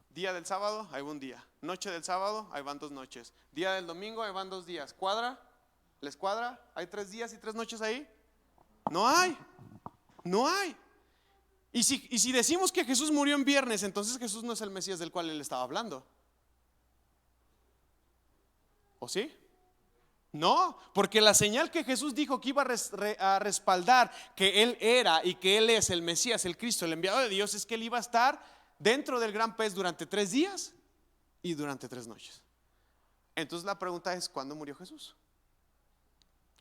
Speaker 1: Día del sábado, ahí va un día. Noche del sábado, ahí van 2 noches. Día del domingo, ahí van 2 días. ¿Cuadra? ¿Les cuadra? ¿Hay 3 días y 3 noches ahí? No hay. Y si decimos que Jesús murió en viernes, entonces Jesús no es el Mesías del cual él estaba hablando. ¿O sí? No, porque la señal que Jesús dijo que iba a respaldar que él era y que él es el Mesías, el Cristo, el enviado de Dios, es que él iba a estar dentro del gran pez durante 3 días y durante 3 noches. Entonces la pregunta es: ¿cuándo murió Jesús?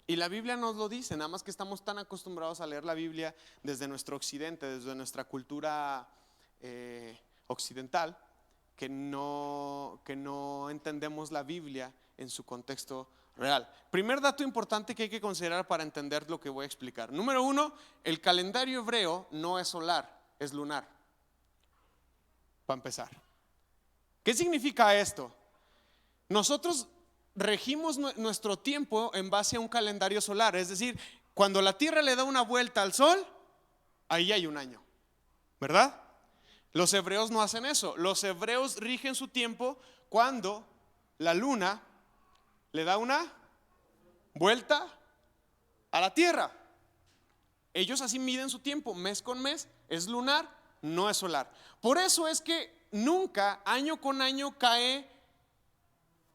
Speaker 1: Y la Biblia nos lo dice, nada más que estamos tan acostumbrados a leer la Biblia desde nuestro occidente, desde nuestra cultura occidental, que no entendemos la Biblia en su contexto real. Primer dato importante que hay que considerar para entender lo que voy a explicar. Número 1, el calendario hebreo no es solar, es lunar. Para empezar, ¿qué significa esto? Nosotros regimos nuestro tiempo en base a un calendario solar, es decir, cuando la Tierra le da una vuelta al Sol, ahí hay un año, ¿verdad? Los hebreos no hacen eso. Los hebreos rigen su tiempo cuando la luna le da una vuelta a la Tierra. Ellos así miden su tiempo, mes con mes, es lunar, no es solar. Por eso es que nunca, año con año, cae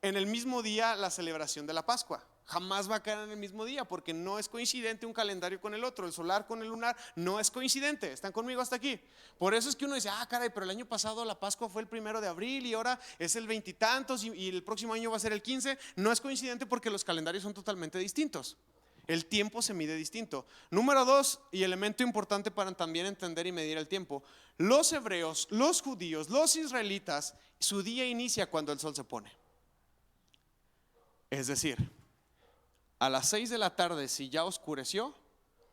Speaker 1: en el mismo día la celebración de la Pascua. Jamás va a caer en el mismo día, porque no es coincidente un calendario con el otro. El solar con el lunar no es coincidente. ¿Están conmigo hasta aquí? Por eso es que uno dice: caray, pero el año pasado la Pascua fue el 1 de abril y ahora es el 20 y tantos y el próximo año va a ser el 15. No es coincidente porque los calendarios son totalmente distintos. El tiempo se mide distinto. Número 2, y elemento importante para también entender y medir el tiempo: los hebreos, los judíos, los israelitas, su día inicia cuando el sol se pone. Es decir, a las 6 de la tarde, si ya oscureció,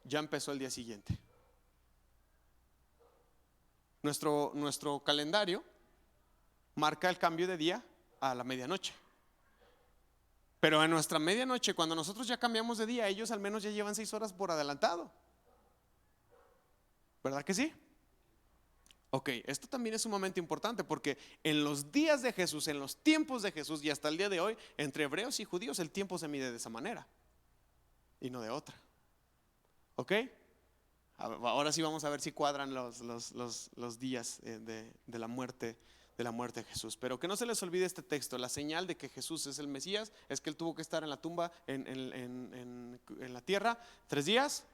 Speaker 1: ya empezó el día siguiente. Nuestro calendario marca el cambio de día a la medianoche. Pero en nuestra medianoche, cuando nosotros ya cambiamos de día, ellos al menos ya llevan 6 horas por adelantado. ¿Verdad que sí? Ok, esto también es sumamente importante, porque en los días de Jesús, en los tiempos de Jesús y hasta el día de hoy, entre hebreos y judíos el tiempo se mide de esa manera y no de otra. ¿Ok? Ahora sí vamos a ver si cuadran los días de la muerte de Jesús. Pero que no se les olvide este texto: la señal de que Jesús es el Mesías es que él tuvo que estar en la tumba, en la tierra, 3 días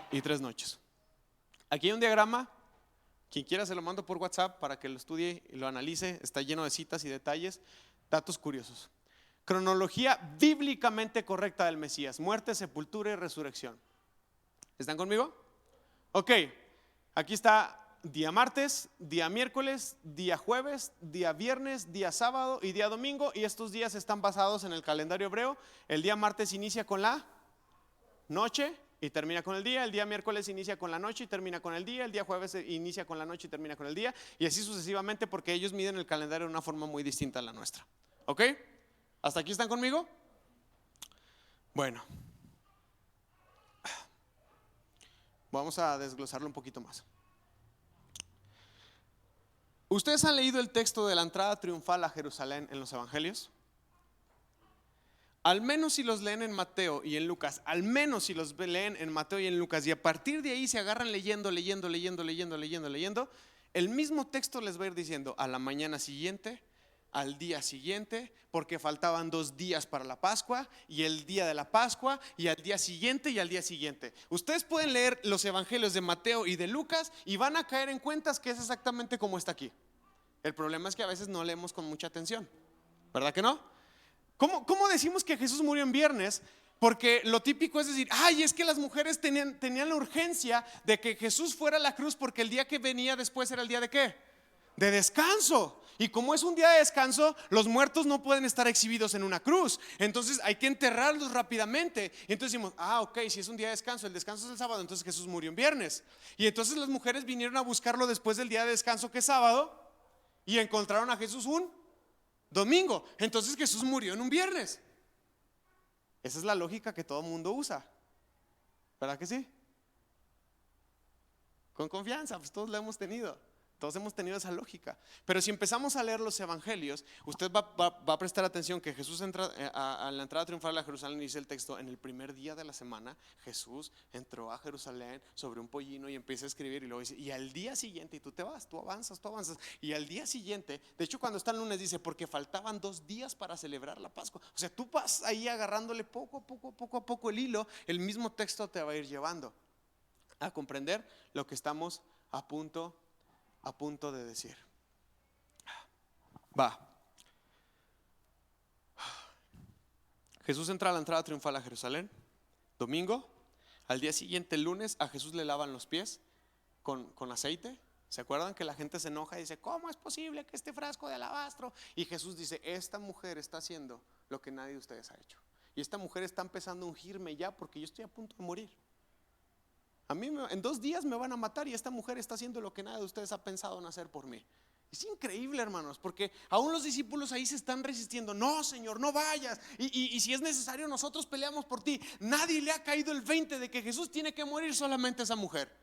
Speaker 1: y 3 noches. Aquí hay un diagrama. Quien quiera se lo mando por WhatsApp para que lo estudie y lo analice. Está lleno de citas y detalles, datos curiosos. Cronología bíblicamente correcta del Mesías: muerte, sepultura y resurrección. ¿Están conmigo? Ok, aquí está día martes, día miércoles, día jueves, día viernes, día sábado y día domingo. Y estos días están basados en el calendario hebreo. El día martes inicia con la noche y termina con el día. El día miércoles inicia con la noche y termina con el día. El día jueves inicia con la noche y termina con el día. Y así sucesivamente, porque ellos miden el calendario de una forma muy distinta a la nuestra. ¿Ok? ¿Hasta aquí están conmigo? Bueno, vamos a desglosarlo un poquito más. ¿Ustedes han leído el texto de la entrada triunfal a Jerusalén en los evangelios? Al menos si los leen en Mateo y en Lucas, al menos si los leen en Mateo y en Lucas, y a partir de ahí se agarran leyendo, el mismo texto les va a ir diciendo a la mañana siguiente, al día siguiente, porque faltaban 2 días para la Pascua, y el día de la Pascua, y al día siguiente, y al día siguiente. Ustedes pueden leer los evangelios de Mateo y de Lucas y van a caer en cuentas que es exactamente como está aquí. El problema es que a veces no leemos con mucha atención, ¿verdad que no? ¿Cómo decimos que Jesús murió en viernes? Porque lo típico es decir, ay, es que las mujeres tenían la urgencia de que Jesús fuera a la cruz porque el día que venía después era el día de ¿qué? De descanso. Y como es un día de descanso, los muertos no pueden estar exhibidos en una cruz. Entonces hay que enterrarlos rápidamente. Y entonces decimos, ok, si es un día de descanso, el descanso es el sábado, entonces Jesús murió en viernes. Y entonces las mujeres vinieron a buscarlo después del día de descanso que es sábado y encontraron a Jesús un domingo. Entonces Jesús murió en un viernes. Esa es la lógica que todo el mundo usa, ¿verdad que sí? Con confianza, pues todos la hemos tenido. Todos hemos tenido esa lógica. Pero si empezamos a leer los evangelios, usted va a prestar atención que Jesús entra a la entrada triunfal a Jerusalén, y dice el texto, en el primer día de la semana Jesús entró a Jerusalén sobre un pollino y empieza a escribir, y luego dice, y al día siguiente, y tú te vas, tú avanzas, y al día siguiente, de hecho cuando está el lunes dice, porque faltaban 2 días para celebrar la Pascua. O sea, tú vas ahí agarrándole poco a poco el hilo, el mismo texto te va a ir llevando a comprender lo que estamos a punto de decir. Jesús entra a la entrada triunfal a Jerusalén, domingo. Al día siguiente, el lunes, a Jesús le lavan los pies con aceite. ¿Se acuerdan que la gente se enoja y dice, ¿cómo es posible que este frasco de alabastro? Y Jesús dice, esta mujer está haciendo lo que nadie de ustedes ha hecho. Y esta mujer está empezando a ungirme ya porque yo estoy a punto de morir. A mí en 2 días me van a matar y esta mujer está haciendo lo que nadie de ustedes ha pensado en hacer por mí. Es increíble, hermanos, porque aún los discípulos ahí se están resistiendo. No, Señor, no vayas. Y si es necesario, nosotros peleamos por ti. Nadie le ha caído el 20 de que Jesús tiene que morir, solamente esa mujer.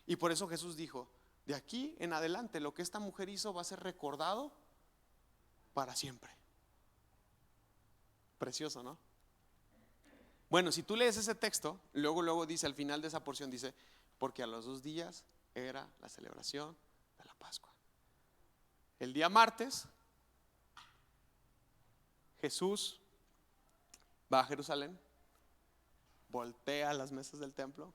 Speaker 1: Y por eso Jesús dijo, de aquí en adelante lo que esta mujer hizo va a ser recordado para siempre. Precioso, ¿no? Bueno, si tú lees ese texto, luego dice al final de esa porción, dice, porque a los 2 días era la celebración de la Pascua. El día martes, Jesús va a Jerusalén, voltea las mesas del templo,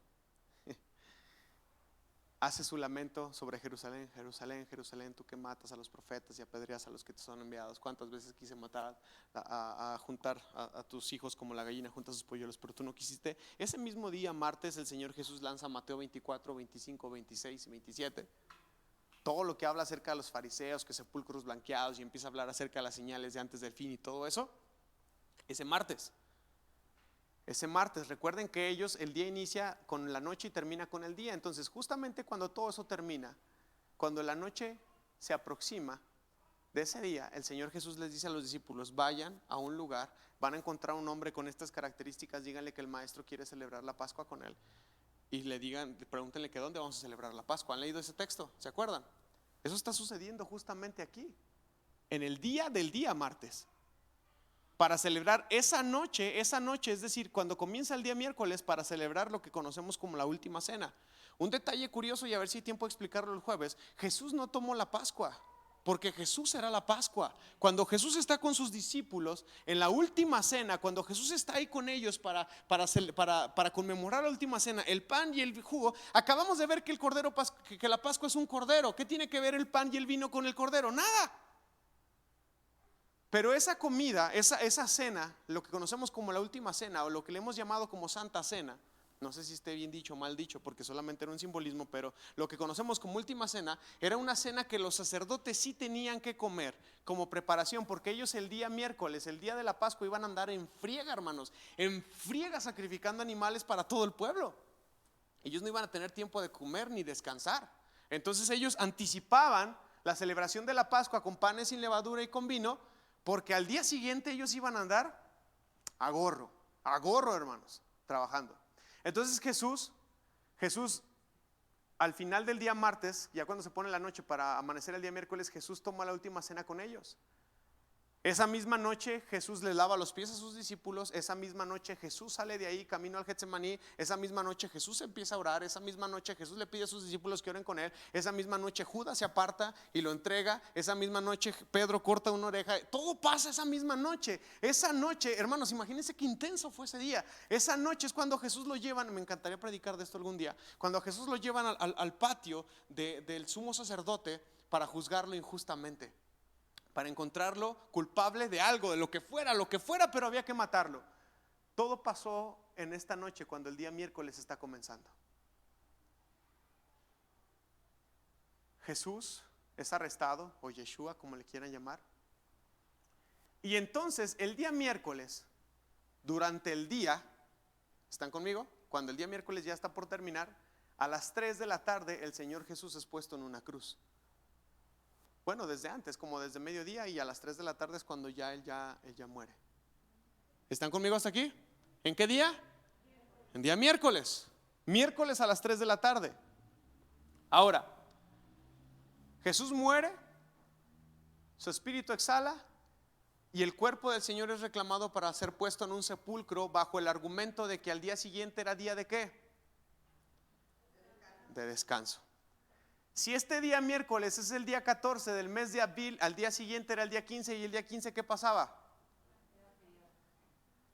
Speaker 1: hace su lamento sobre Jerusalén. Jerusalén, Jerusalén, tú que matas a los profetas y apedreas a los que te son enviados. ¿Cuántas veces quise matar a juntar a tus hijos como la gallina junta sus polluelos, pero tú no quisiste? Ese mismo día, martes, el Señor Jesús lanza Mateo 24, 25, 26 y 27. Todo lo que habla acerca de los fariseos, que sepulcros blanqueados, y empieza a hablar acerca de las señales de antes del fin y todo eso. Ese martes, recuerden que ellos, el día inicia con la noche y termina con el día. Entonces justamente cuando todo eso termina, cuando la noche se aproxima de ese día, el Señor Jesús les dice a los discípulos, vayan a un lugar, van a encontrar un hombre con estas características, díganle que el maestro quiere celebrar la Pascua con él. Y pregúntenle que dónde vamos a celebrar la Pascua. ¿Han leído ese texto? ¿Se acuerdan? Eso está sucediendo justamente aquí, en el día del día martes, para celebrar esa noche, es decir, cuando comienza el día miércoles, para celebrar lo que conocemos como la última cena. Un detalle curioso, y a ver si hay tiempo de explicarlo el jueves: Jesús no tomó la Pascua, porque Jesús era la Pascua. Cuando Jesús está con sus discípulos en la última cena, cuando Jesús está ahí con ellos para conmemorar la última cena, el pan y el jugo, acabamos de ver que que la Pascua es un cordero. ¿Qué tiene que ver el pan y el vino con el cordero? Nada. Pero esa comida, esa cena, lo que conocemos como la última cena, o lo que le hemos llamado como Santa Cena, no sé si esté bien dicho o mal dicho, porque solamente era un simbolismo, pero lo que conocemos como última cena era una cena que los sacerdotes sí tenían que comer como preparación, porque ellos el día miércoles, el día de la Pascua, iban a andar en friega, hermanos, en friega, sacrificando animales para todo el pueblo. Ellos no iban a tener tiempo de comer ni descansar. Entonces ellos anticipaban la celebración de la Pascua con panes sin levadura y con vino, porque al día siguiente ellos iban a andar a gorro, hermanos, trabajando. Entonces Jesús, al final del día martes, ya cuando se pone la noche para amanecer el día miércoles, Jesús toma la última cena con ellos. Esa misma noche Jesús le lava los pies a sus discípulos. Esa misma noche Jesús sale de ahí camino al Getsemaní. Esa misma noche Jesús empieza a orar. Esa misma noche Jesús le pide a sus discípulos que oren con él. Esa misma noche Judas se aparta y lo entrega. Esa misma noche Pedro corta una oreja. Todo pasa esa misma noche. Esa noche, hermanos, imagínense qué intenso fue ese día. Esa noche es cuando Jesús lo llevan. Me encantaría predicar de esto algún día. Cuando a Jesús lo llevan al patio del sumo sacerdote para juzgarlo injustamente, para encontrarlo culpable de algo, de lo que fuera, pero había que matarlo. Todo pasó en esta noche cuando el día miércoles está comenzando. Jesús es arrestado, o Yeshua, como le quieran llamar. Y entonces el día miércoles, durante el día, ¿están conmigo? Cuando el día miércoles ya está por terminar, a las 3 de la tarde el Señor Jesús es puesto en una cruz. Bueno, desde antes, como desde mediodía, y a las 3 de la tarde es cuando él ya muere. ¿Están conmigo hasta aquí? ¿En qué día? En día miércoles. Miércoles a las 3 de la tarde. Ahora, Jesús muere, su espíritu exhala y el cuerpo del Señor es reclamado para ser puesto en un sepulcro bajo el argumento de que al día siguiente era día de ¿qué? De descanso. Si este día miércoles es el día 14 del mes de Abril, al día siguiente era el día 15, y el día 15 ¿qué pasaba?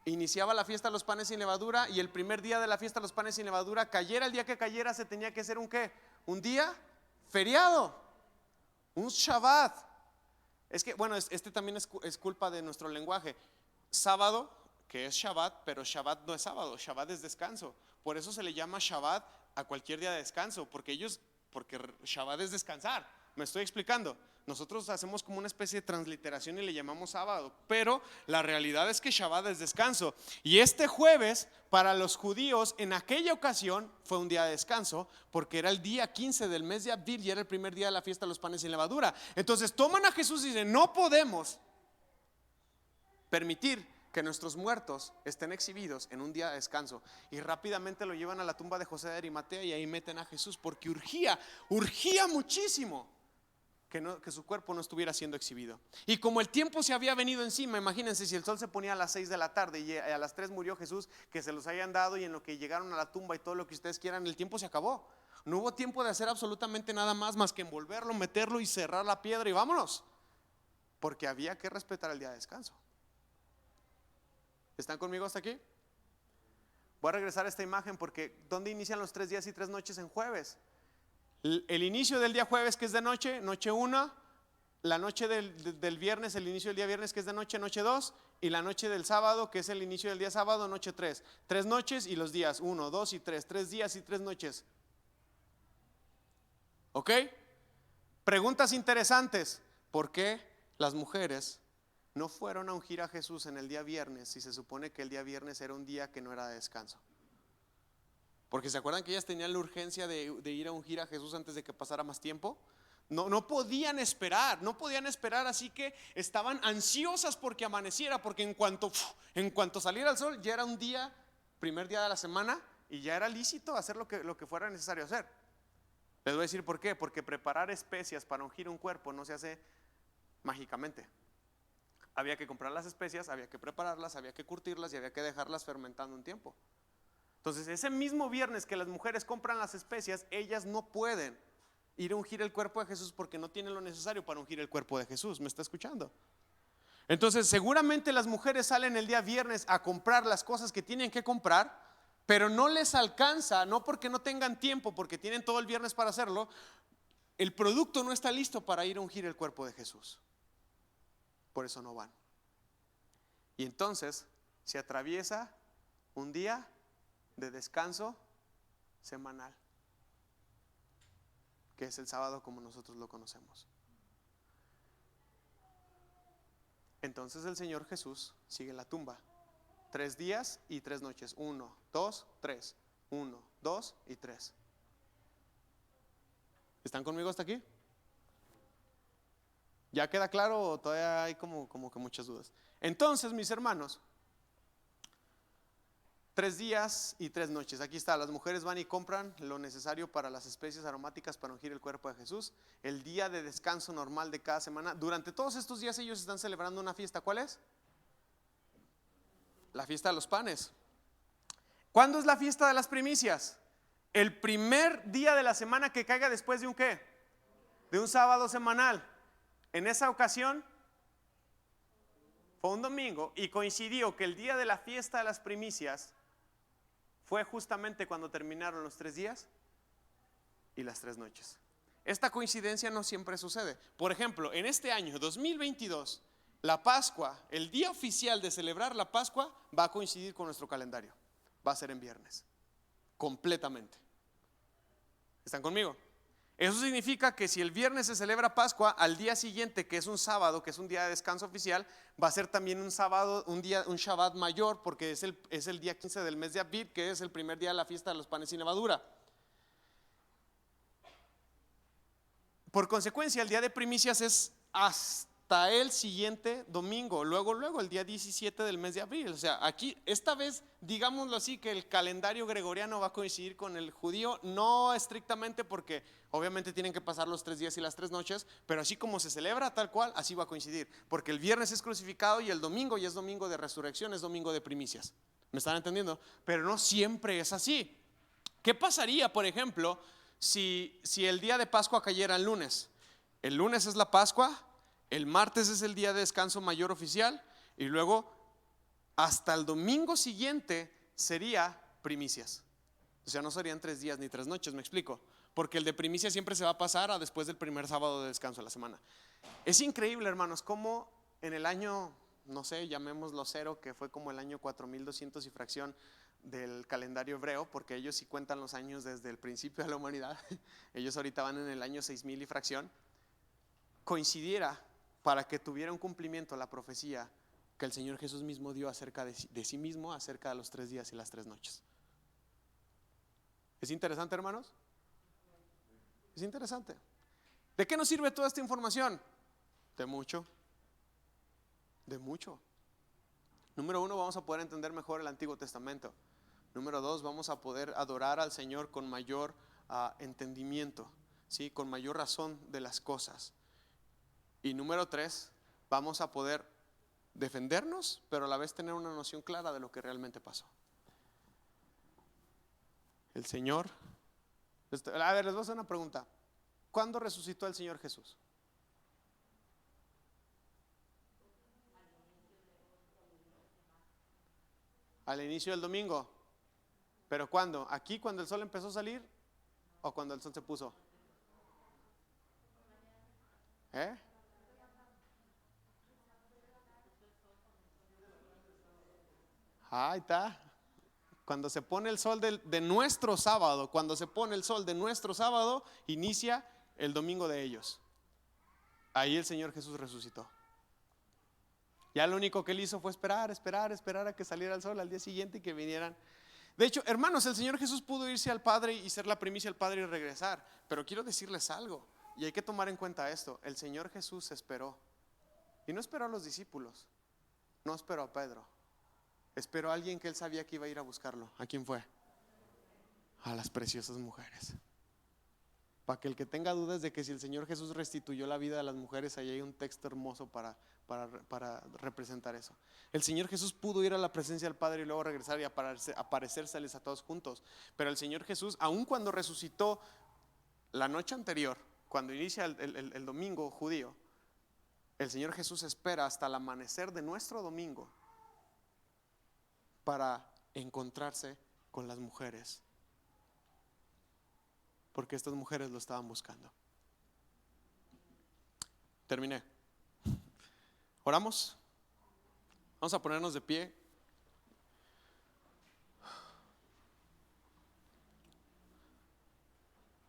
Speaker 1: Iniciaba la fiesta de los panes sin levadura, y el primer día de la fiesta de los panes sin levadura, cayera el día que cayera, se tenía que hacer un ¿qué? Un día feriado, un Shabbat. Es que bueno, este también es culpa de nuestro lenguaje. Sábado, que es Shabbat, pero Shabbat no es sábado, Shabbat es descanso. Por eso se le llama Shabbat a cualquier día de descanso, porque Shabbat es descansar. Me estoy explicando. Nosotros hacemos como una especie de transliteración y le llamamos sábado, pero la realidad es que Shabbat es descanso. Y este jueves para los judíos en aquella ocasión fue un día de descanso, porque era el día 15 del mes de Abril y era el primer día de la fiesta de los panes sin levadura. Entonces toman a Jesús y dicen: no podemos permitir que nuestros muertos estén exhibidos en un día de descanso. Y rápidamente lo llevan a la tumba de José de Arimatea y ahí meten a Jesús, porque urgía muchísimo que su cuerpo no estuviera siendo exhibido. Y como el tiempo se había venido encima, imagínense si el sol se ponía a las 6 de la tarde y a las 3 murió Jesús, que se los hayan dado, y en lo que llegaron a la tumba y todo lo que ustedes quieran, el tiempo se acabó. No hubo tiempo de hacer absolutamente nada más que envolverlo, meterlo y cerrar la piedra y vámonos, porque había que respetar el día de descanso. ¿Están conmigo hasta aquí? Voy a regresar a esta imagen porque ¿dónde inician los 3 días y 3 noches en jueves? El inicio del día jueves, que es de noche, noche 1. La noche del viernes, el inicio del día viernes, que es de noche, noche 2. Y la noche del sábado, que es el inicio del día sábado, noche 3. 3 noches y los días 1, 2 y 3. 3 días y 3 noches. ¿Ok? Preguntas interesantes. ¿Por qué las mujeres no fueron a ungir a Jesús en el día viernes si se supone que el día viernes era un día que no era de descanso? Porque se acuerdan que ellas tenían la urgencia de ir a ungir a Jesús antes de que pasara más tiempo. No podían esperar, así que estaban ansiosas porque amaneciera, porque en cuanto saliera el sol ya era un día, primer día de la semana, y ya era lícito hacer lo que fuera necesario hacer. Les voy a decir por qué. Porque preparar especias para ungir un cuerpo no se hace mágicamente. Había que comprar las especias, había que prepararlas, había que curtirlas y había que dejarlas fermentando un tiempo. Entonces ese mismo viernes que las mujeres compran las especias, ellas no pueden ir a ungir el cuerpo de Jesús porque no tienen lo necesario para ungir el cuerpo de Jesús. ¿Me está escuchando? Entonces seguramente las mujeres salen el día viernes a comprar las cosas que tienen que comprar, pero no les alcanza, no porque no tengan tiempo, porque tienen todo el viernes para hacerlo. El producto no está listo para ir a ungir el cuerpo de Jesús. Por eso no van. Y entonces se atraviesa un día de descanso semanal, que es el sábado como nosotros lo conocemos. Entonces el Señor Jesús sigue en la tumba 3 días y 3 noches. 1, 2, 3. 1, 2 y 3. ¿Están conmigo hasta aquí? ¿Ya queda claro o todavía hay como que muchas dudas? Entonces, mis hermanos, 3 días y 3 noches. Aquí está, las mujeres van y compran lo necesario para las especies aromáticas para ungir el cuerpo de Jesús. El día de descanso normal de cada semana. Durante todos estos días ellos están celebrando una fiesta. ¿Cuál es? La fiesta de los panes. ¿Cuándo es la fiesta de las primicias? El primer día de la semana que caiga después de un ¿qué? De un sábado semanal. En esa ocasión fue un domingo y coincidió que el día de la fiesta de las primicias fue justamente cuando terminaron los 3 días y las 3 noches. Esta coincidencia no siempre sucede. Por ejemplo, en este año 2022, la Pascua, el día oficial de celebrar la Pascua va a coincidir con nuestro calendario. Va a ser en viernes, completamente. ¿Están conmigo? Eso significa que si el viernes se celebra Pascua, al día siguiente, que es un sábado, que es un día de descanso oficial, va a ser también un sábado, un Shabbat mayor, porque es el día 15 del mes de Abib, que es el primer día de la fiesta de los panes sin levadura. Por consecuencia, el día de primicias es hasta el siguiente domingo, luego el día 17 del mes de abril. O sea, aquí, esta vez, digámoslo así, que el calendario gregoriano va a coincidir con el judío, no estrictamente porque obviamente tienen que pasar los 3 días y las 3 noches, pero así como se celebra tal cual, así va a coincidir, porque el viernes es crucificado y el domingo ya es domingo de resurrección, es domingo de primicias. ¿Me están entendiendo? Pero no siempre es así. ¿Qué pasaría, por ejemplo, si el día de Pascua cayera el lunes? El lunes es la Pascua, el martes es el día de descanso mayor oficial y luego hasta el domingo siguiente sería primicias. O sea, no serían 3 días ni 3 noches, me explico. Porque el de primicias siempre se va a pasar a después del primer sábado de descanso de la semana. Es increíble, hermanos, cómo en el año, no sé, llamémoslo 0, que fue como el año 4200 y fracción del calendario hebreo, porque ellos sí cuentan los años desde el principio de la humanidad. Ellos ahorita van en el año 6000 y fracción. Coincidiera para que tuviera un cumplimiento la profecía que el Señor Jesús mismo dio acerca de sí mismo, acerca de los 3 días y las 3 noches. ¿Es interesante, hermanos? Es interesante. ¿De qué nos sirve toda esta información? De mucho. De mucho. Número 1, vamos a poder entender mejor el Antiguo Testamento. Número 2, vamos a poder adorar al Señor con mayor entendimiento, ¿sí? Con mayor razón de las cosas. Y número 3, vamos a poder defendernos, pero a la vez tener una noción clara de lo que realmente pasó. El Señor, a ver, les voy a hacer una pregunta. ¿Cuándo resucitó el Señor Jesús? Al inicio del domingo. ¿Pero cuándo? ¿Aquí cuando el sol empezó a salir o cuando el sol se puso? Ahí está. Cuando se pone el sol de nuestro sábado, cuando se pone el sol de nuestro sábado, inicia el domingo de ellos. Ahí el Señor Jesús resucitó. Ya lo único que él hizo fue esperar a que saliera el sol al día siguiente y que vinieran. De hecho, hermanos, el Señor Jesús pudo irse al Padre y ser la primicia al Padre y regresar. Pero quiero decirles algo, y hay que tomar en cuenta esto. El Señor Jesús esperó. Y no esperó a los discípulos, no esperó a Pedro. Esperó a alguien que él sabía que iba a ir a buscarlo. ¿A quién fue? A las preciosas mujeres. Para que el que tenga dudas de que si el Señor Jesús restituyó la vida de las mujeres, ahí hay un texto hermoso para representar eso. El Señor Jesús pudo ir a la presencia del Padre y luego regresar y aparecérseles a todos juntos. Pero el Señor Jesús, aun cuando resucitó la noche anterior, cuando inicia el domingo judío, el Señor Jesús espera hasta el amanecer de nuestro domingo para encontrarse con las mujeres, porque estas mujeres lo estaban buscando. Terminé. ¿Oramos? Vamos a ponernos de pie.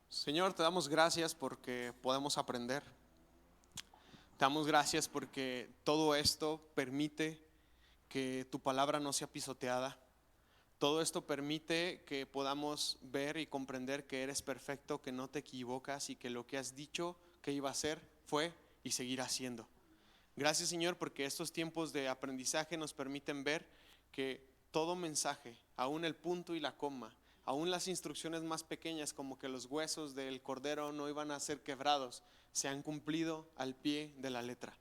Speaker 1: Señor, te damos gracias porque podemos aprender. Te damos gracias porque todo esto permite que tu palabra no sea pisoteada. Todo esto permite que podamos ver y comprender que eres perfecto, que no te equivocas y que lo que has dicho que iba a hacer fue y seguirá haciendo. Gracias, Señor, porque estos tiempos de aprendizaje nos permiten ver que todo mensaje, aún el punto y la coma, aún las instrucciones más pequeñas como que los huesos del cordero no iban a ser quebrados, se han cumplido al pie de la letra.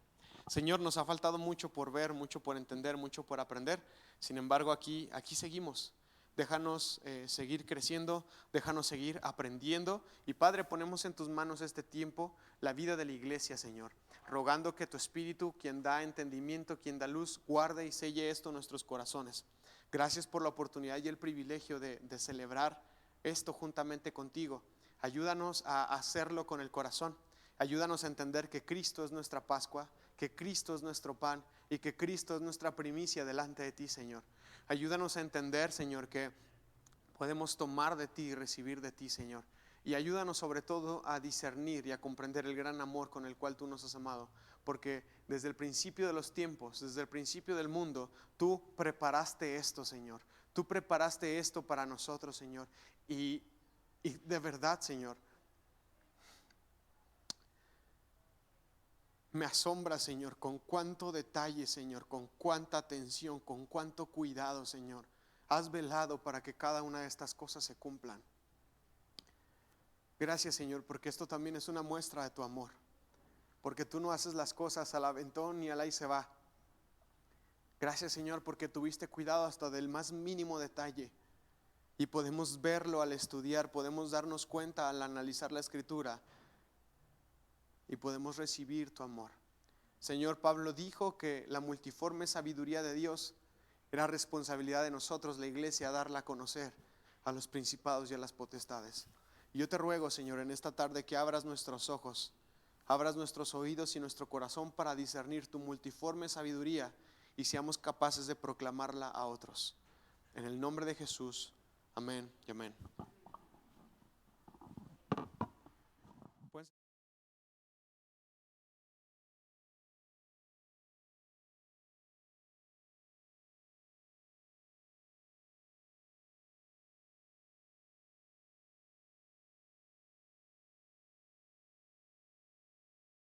Speaker 1: Señor, nos ha faltado mucho por ver, mucho por entender, mucho por aprender. Sin embargo, aquí seguimos. Déjanos seguir creciendo, déjanos seguir aprendiendo. Y Padre, ponemos en tus manos este tiempo, la vida de la iglesia, Señor, rogando que tu Espíritu, quien da entendimiento, quien da luz, guarde y selle esto en nuestros corazones. Gracias por la oportunidad y el privilegio de celebrar esto juntamente contigo. Ayúdanos a hacerlo con el corazón. Ayúdanos a entender que Cristo es nuestra Pascua, que Cristo es nuestro pan y que Cristo es nuestra primicia delante de ti, Señor. Ayúdanos a entender, Señor, que podemos tomar de ti y recibir de ti, Señor. Y ayúdanos sobre todo a discernir y a comprender el gran amor con el cual tú nos has amado. Porque desde el principio de los tiempos, desde el principio del mundo, tú preparaste esto, Señor. Tú preparaste esto para nosotros, Señor. Y de verdad, Señor, me asombra, Señor, con cuánto detalle, Señor, con cuánta atención, con cuánto cuidado, Señor, has velado para que cada una de estas cosas se cumplan. Gracias, Señor, porque esto también es una muestra de tu amor, porque tú no haces las cosas al aventón ni al ahí se va. Gracias, Señor, porque tuviste cuidado hasta del más mínimo detalle y podemos verlo al estudiar, podemos darnos cuenta al analizar la Escritura y podemos recibir tu amor. Señor, Pablo dijo que la multiforme sabiduría de Dios era responsabilidad de nosotros, la iglesia, darla a conocer a los principados y a las potestades. Y yo te ruego, Señor, en esta tarde que abras nuestros ojos, abras nuestros oídos y nuestro corazón para discernir tu multiforme sabiduría y seamos capaces de proclamarla a otros. En el nombre de Jesús, amén y amén.